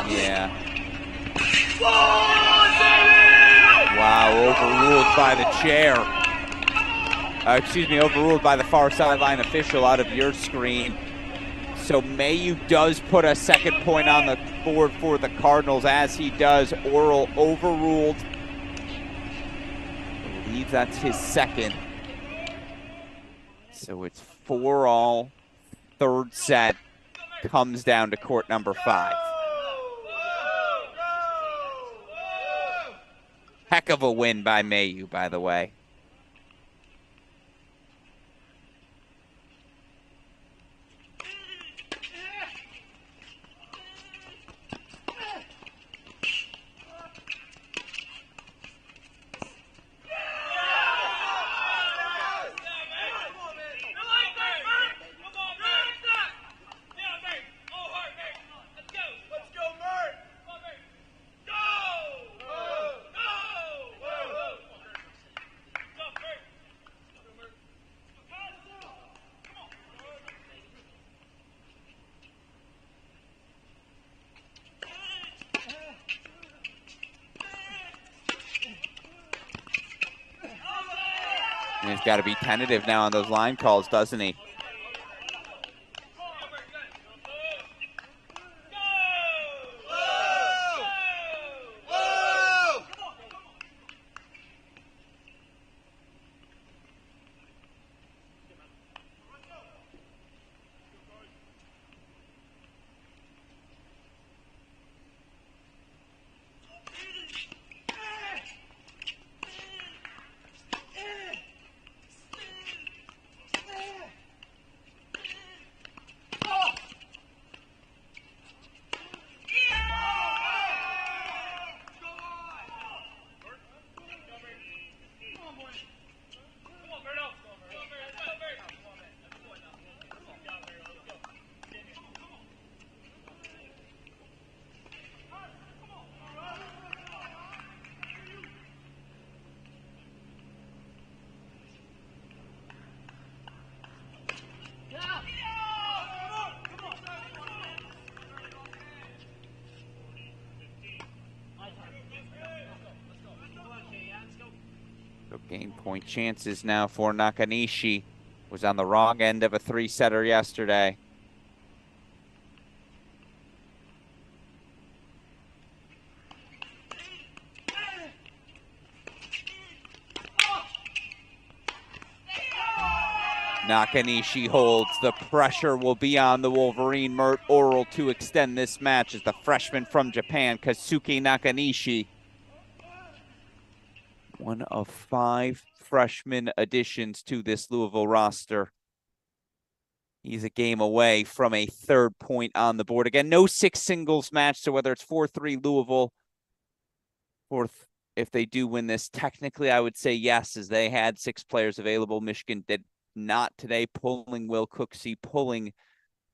Yeah. Wow, overruled by the chair. Excuse me, overruled by the far sideline official out of your screen. So Mayu does put a second point on the board for the Cardinals, as he does. Oral overruled believe that's his second. So it's 4-all. Third set comes down to court number 5. Heck of a win by Mayu, by the way. And he's got to be tentative now on those line calls, doesn't he? So game point chances now for Nakanishi. Was on the wrong end of a 3-setter yesterday. Nakanishi holds. The pressure will be on the Wolverine Mert Oral to extend this match as the freshman from Japan, Kazuki Nakanishi, one of 5 freshman additions to this Louisville roster. He's a game away from a 3rd point on the board. Again, no 6 singles match, so whether it's 4-3 Louisville, or if they do win this, technically I would say yes, as they had 6 players available. Michigan did not today, pulling Will Cooksey, pulling,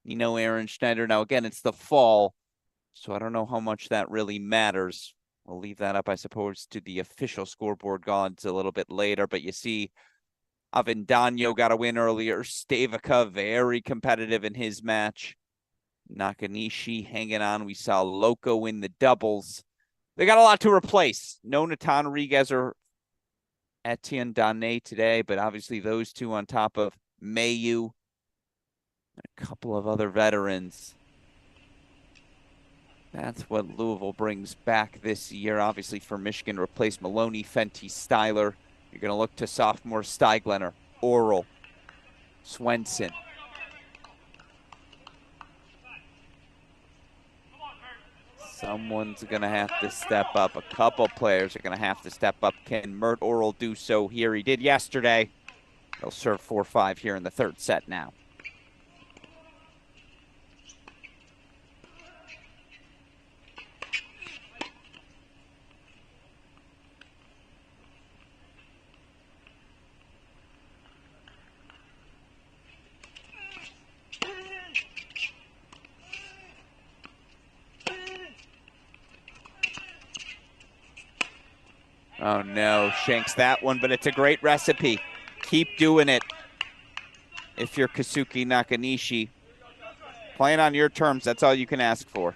Aaron Schneider. Now, again, it's the fall, so I don't know how much that really matters. We'll leave that up, I suppose, to the official scoreboard gods a little bit later. But you see, Avendano got a win earlier. Stavica, very competitive in his match. Nakanishi hanging on. We saw Loco win the doubles. They got a lot to replace. No Natan Rodriguez or Etienne Donné today, but obviously those two on top of Mayu, a couple of other veterans. That's what Louisville brings back this year. Obviously for Michigan, replace Maloney, Fenty, Styler. You're going to look to sophomore Steiglener, Oral, Swenson. Someone's going to have to step up. A couple players are going to have to step up. Can Mert Oral do so here? He did yesterday. They'll serve 4-5 here in the 3rd set now. Oh no, shanks that one, but it's a great recipe. Keep doing it if you're Kazuki Nakanishi. Playing on your terms, that's all you can ask for.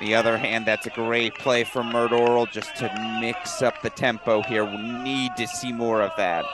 the other hand, that's a great play from Mert Oral just to mix up the tempo here. We need to see more of that.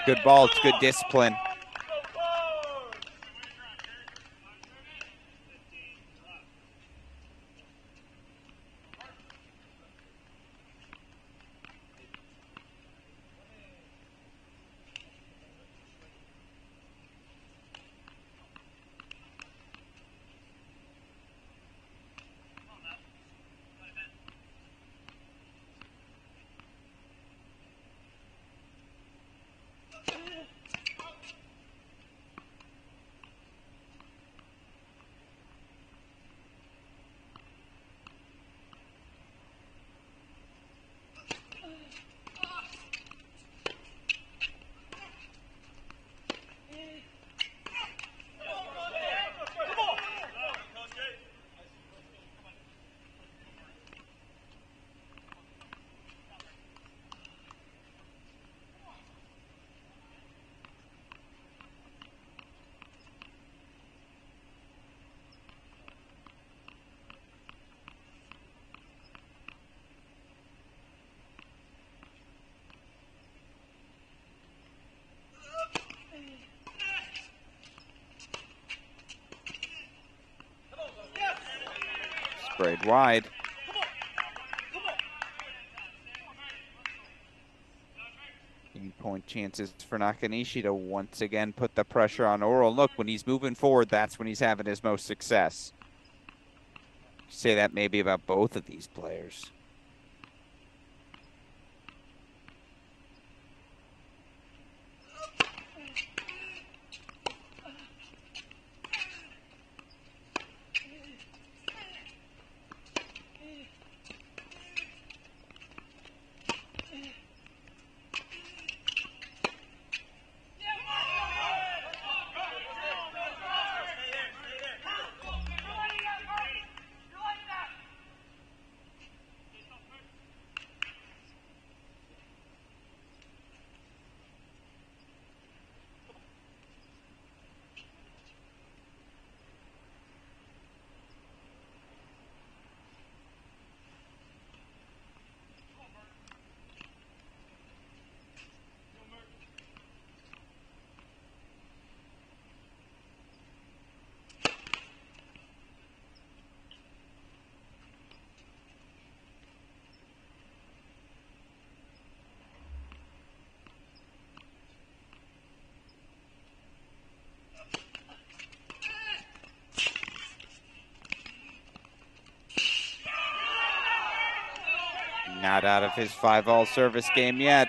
Good ball, it's good discipline. Sprayed wide. Point chances for Nakanishi to once again put the pressure on Oral. Look, when he's moving forward, that's when he's having his most success. Say that maybe about both of these players. Not out of his 5-all service game yet.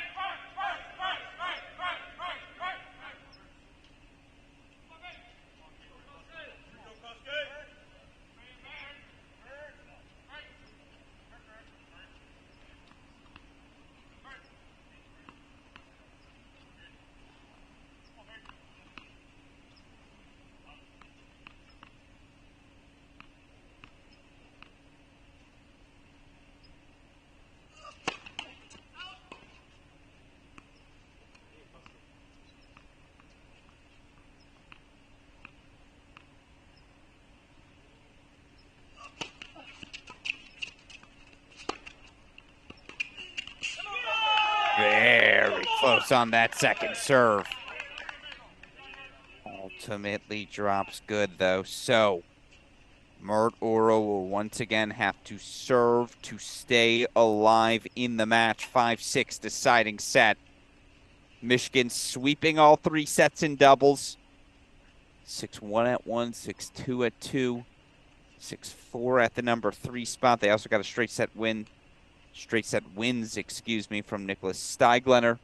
Very close on that second serve. Ultimately drops good, though. So Mert Oro will once again have to serve to stay alive in the match. 5-6 deciding set. Michigan sweeping all 3 sets in doubles. 6-1 at 1, 6-2 at 2, 6-4 at the number 3 spot. They also got a straight set wins, from Nicholas Steiglener,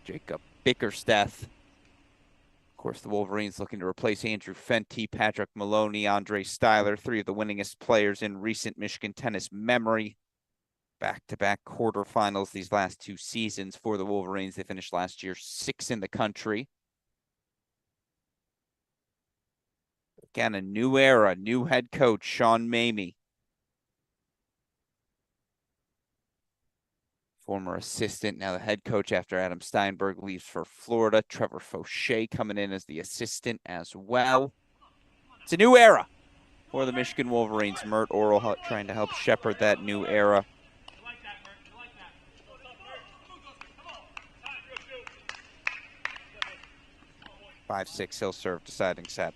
Jacob Bickersteth. Of course, the Wolverines looking to replace Andrew Fenty, Patrick Maloney, Andre Styler, 3 of the winningest players in recent Michigan tennis memory. Back-to-back quarterfinals these last 2 seasons for the Wolverines. They finished last year 6th in the country. Again, a new era, new head coach, Sean Mamie. Former assistant, now the head coach after Adam Steinberg leaves for Florida. Trevor Fauché coming in as the assistant as well. It's a new era for the Michigan Wolverines. Mert Oro trying to help shepherd that new era. 5-6, he'll serve deciding set.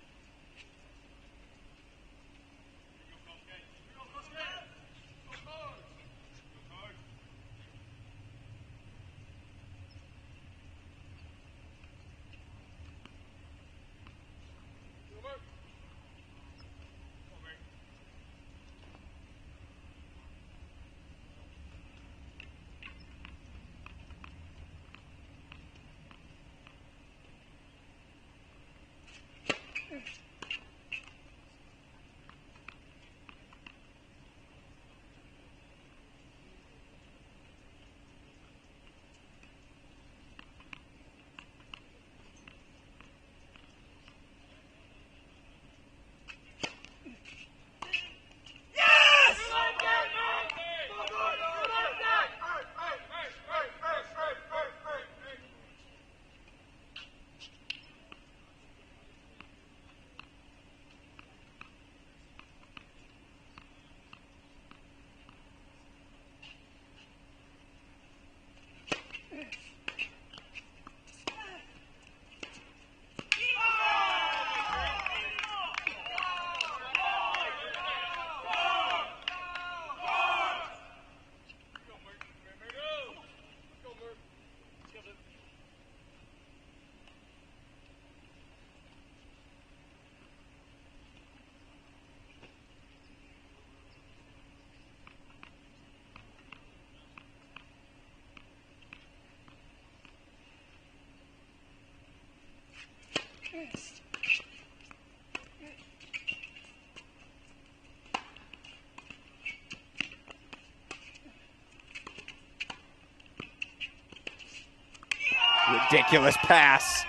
Ridiculous pass.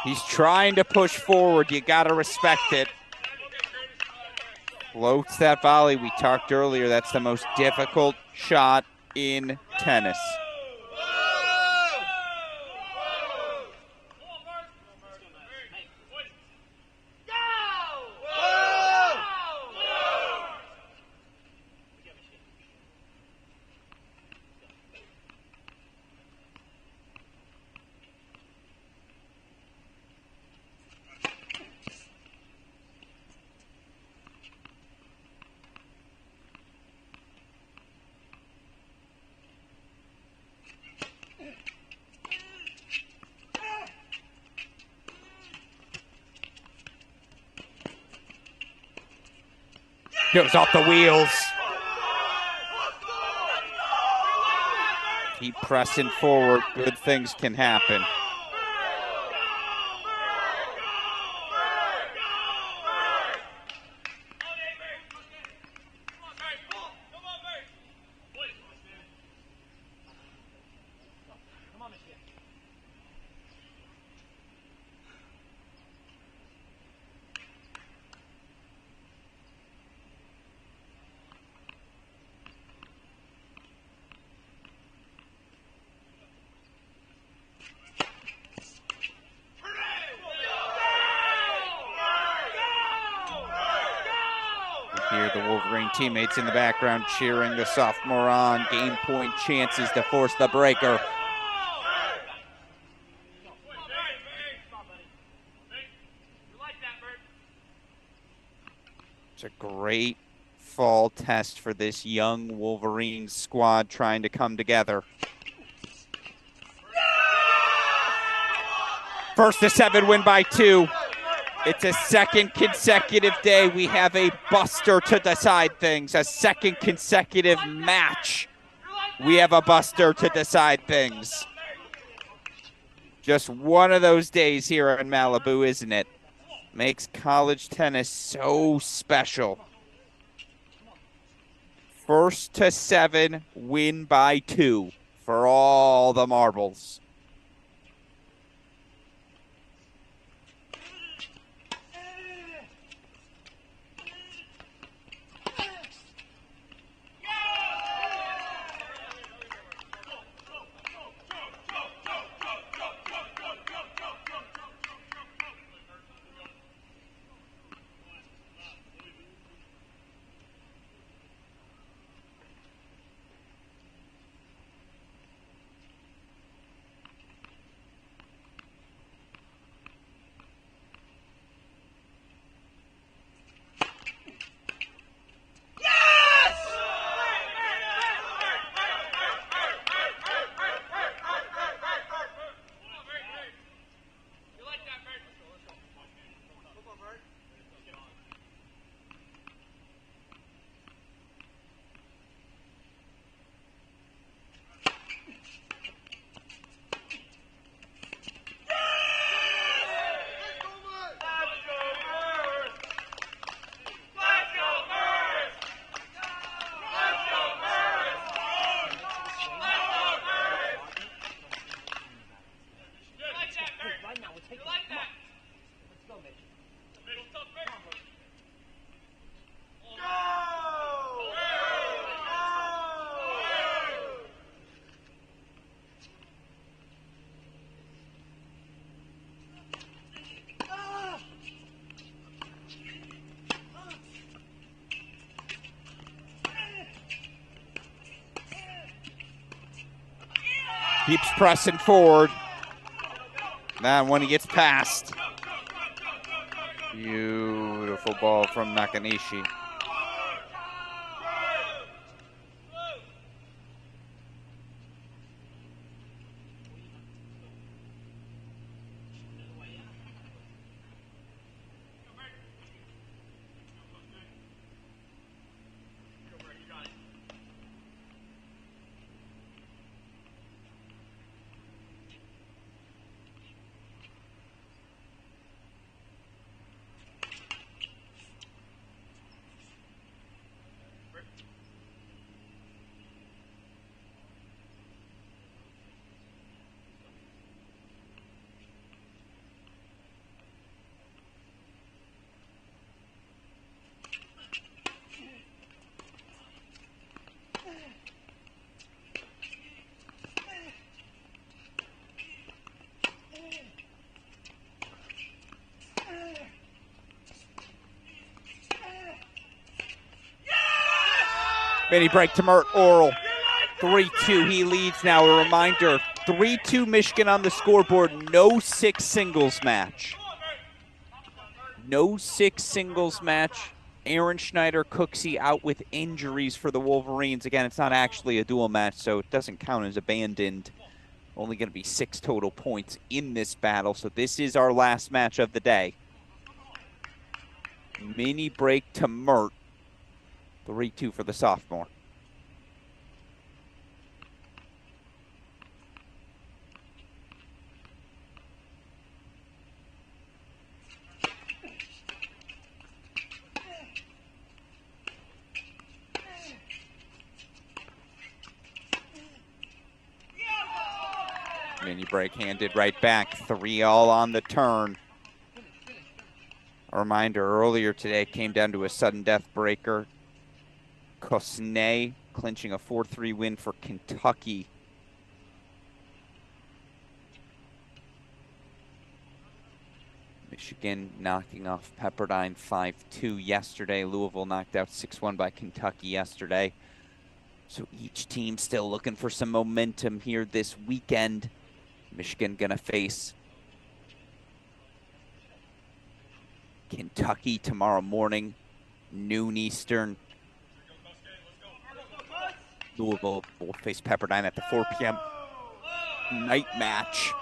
He's trying to push forward. You got to respect it. Floats that volley. We talked earlier, that's the most difficult shot in tennis. Goes off the wheels. Keep pressing forward. Good things can happen. Here, the Wolverine teammates in the background cheering the sophomore on. Game point chances to force the breaker. It's a great fall test for this young Wolverine squad trying to come together. First to 7 win by 2. It's a second consecutive day. We have a buster to decide things. A second consecutive match. We have a buster to decide things. Just one of those days here in Malibu, isn't it? Makes college tennis so special. First to 7, win by 2 for all the marbles. Keeps pressing forward. Now when he gets past. Beautiful ball from Nakanishi. Mini break to Mert Oral. 3-2, he leads now. A reminder, 3-2 Michigan on the scoreboard. No 6 singles match. No 6 singles match. Aaron Schneider, Cooksey out with injuries for the Wolverines. Again, it's not actually a dual match, so it doesn't count as abandoned. Only going to be 6 total points in this battle, so this is our last match of the day. Mini break to Mert. 3-2 for the sophomore. Mini break handed right back. 3-all on the turn. A reminder, earlier today came down to a sudden death breaker. Kosnay clinching a 4-3 win for Kentucky. Michigan knocking off Pepperdine 5-2 yesterday. Louisville knocked out 6-1 by Kentucky yesterday. So each team still looking for some momentum here this weekend. Michigan gonna face Kentucky tomorrow morning, noon Eastern. Louisville will face Pepperdine at the 4 p.m. night match.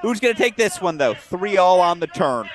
Who's going to take this one, though? 3-all on the turn.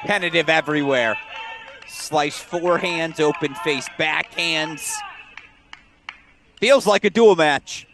Tentative everywhere. Slice forehands, open face backhands. Feels like a duel match.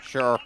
Sure.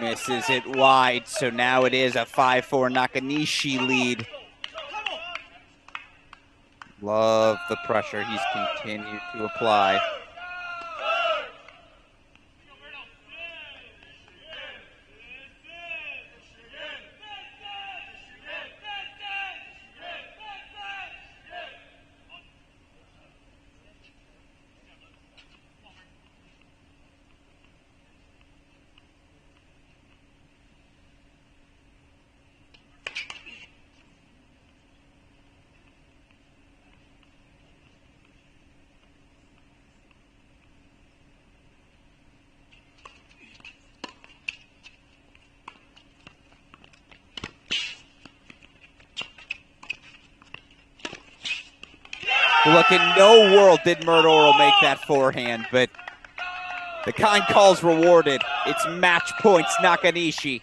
Misses it wide, so now it is a 5-4 Nakanishi lead. Love the pressure he's continued to apply. Look, in no world did Murdoral make that forehand, but the kind call's rewarded. It's match points, Nakanishi.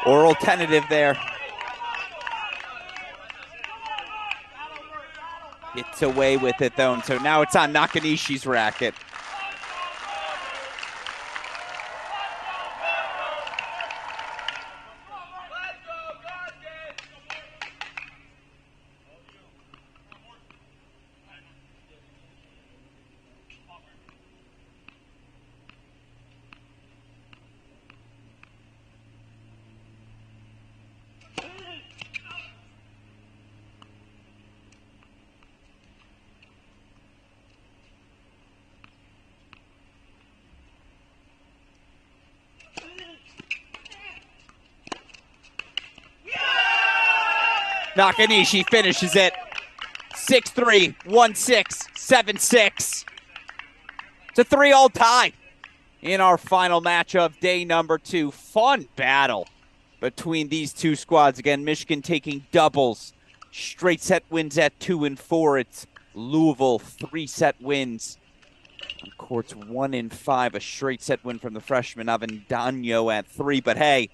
Oral tentative there. Gets away with it though, and so now it's on Nakanishi's racket. Nakanishi finishes it. 6-3, 1-6, 7-6. It's a 3-all tie in our final match of day number 2. Fun battle between these two squads. Again, Michigan taking doubles. Straight set wins at 2 and 4. It's Louisville 3-set wins on courts 1 and 5. A straight set win from the freshman Avendano at 3. But hey,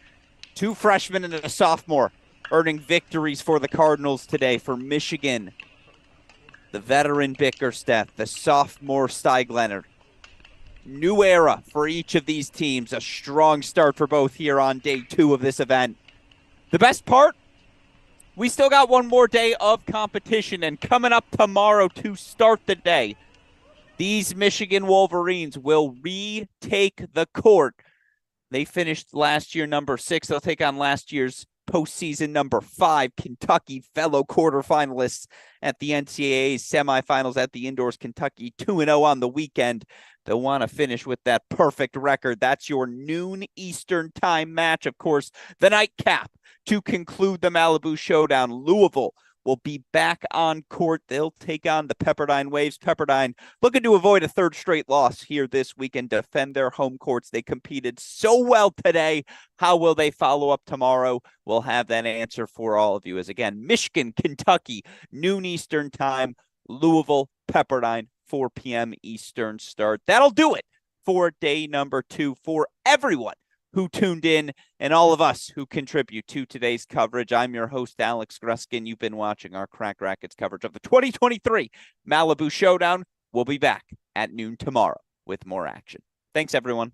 2 freshmen and a sophomore earning victories for the Cardinals today. For Michigan, the veteran Bickerstaff, the sophomore Steiglener. New era for each of these teams. A strong start for both here on day 2 of this event. The best part, we still got one more day of competition, and coming up tomorrow to start the day, these Michigan Wolverines will retake the court. They finished last year number 6. They'll take on last year's postseason number 5, Kentucky, fellow quarterfinalists at the NCAA semifinals at the indoors. Kentucky 2-0 on the weekend. They'll want to finish with that perfect record. That's your noon Eastern time match. Of course, the nightcap to conclude the Malibu Showdown. Louisville will be back on court. They'll take on the Pepperdine Waves. Pepperdine looking to avoid a 3rd straight loss here this week and defend their home courts. They competed so well today. How will they follow up tomorrow? We'll have that answer for all of you. As again, Michigan, Kentucky, noon Eastern time, Louisville, Pepperdine, 4 p.m. Eastern start. That'll do it for day number 2 for everyone who tuned in and all of us who contribute to today's coverage. I'm your host, Alex Gruskin. You've been watching our Crack Rackets coverage of the 2023 Malibu Showdown. We'll be back at noon tomorrow with more action. Thanks, everyone.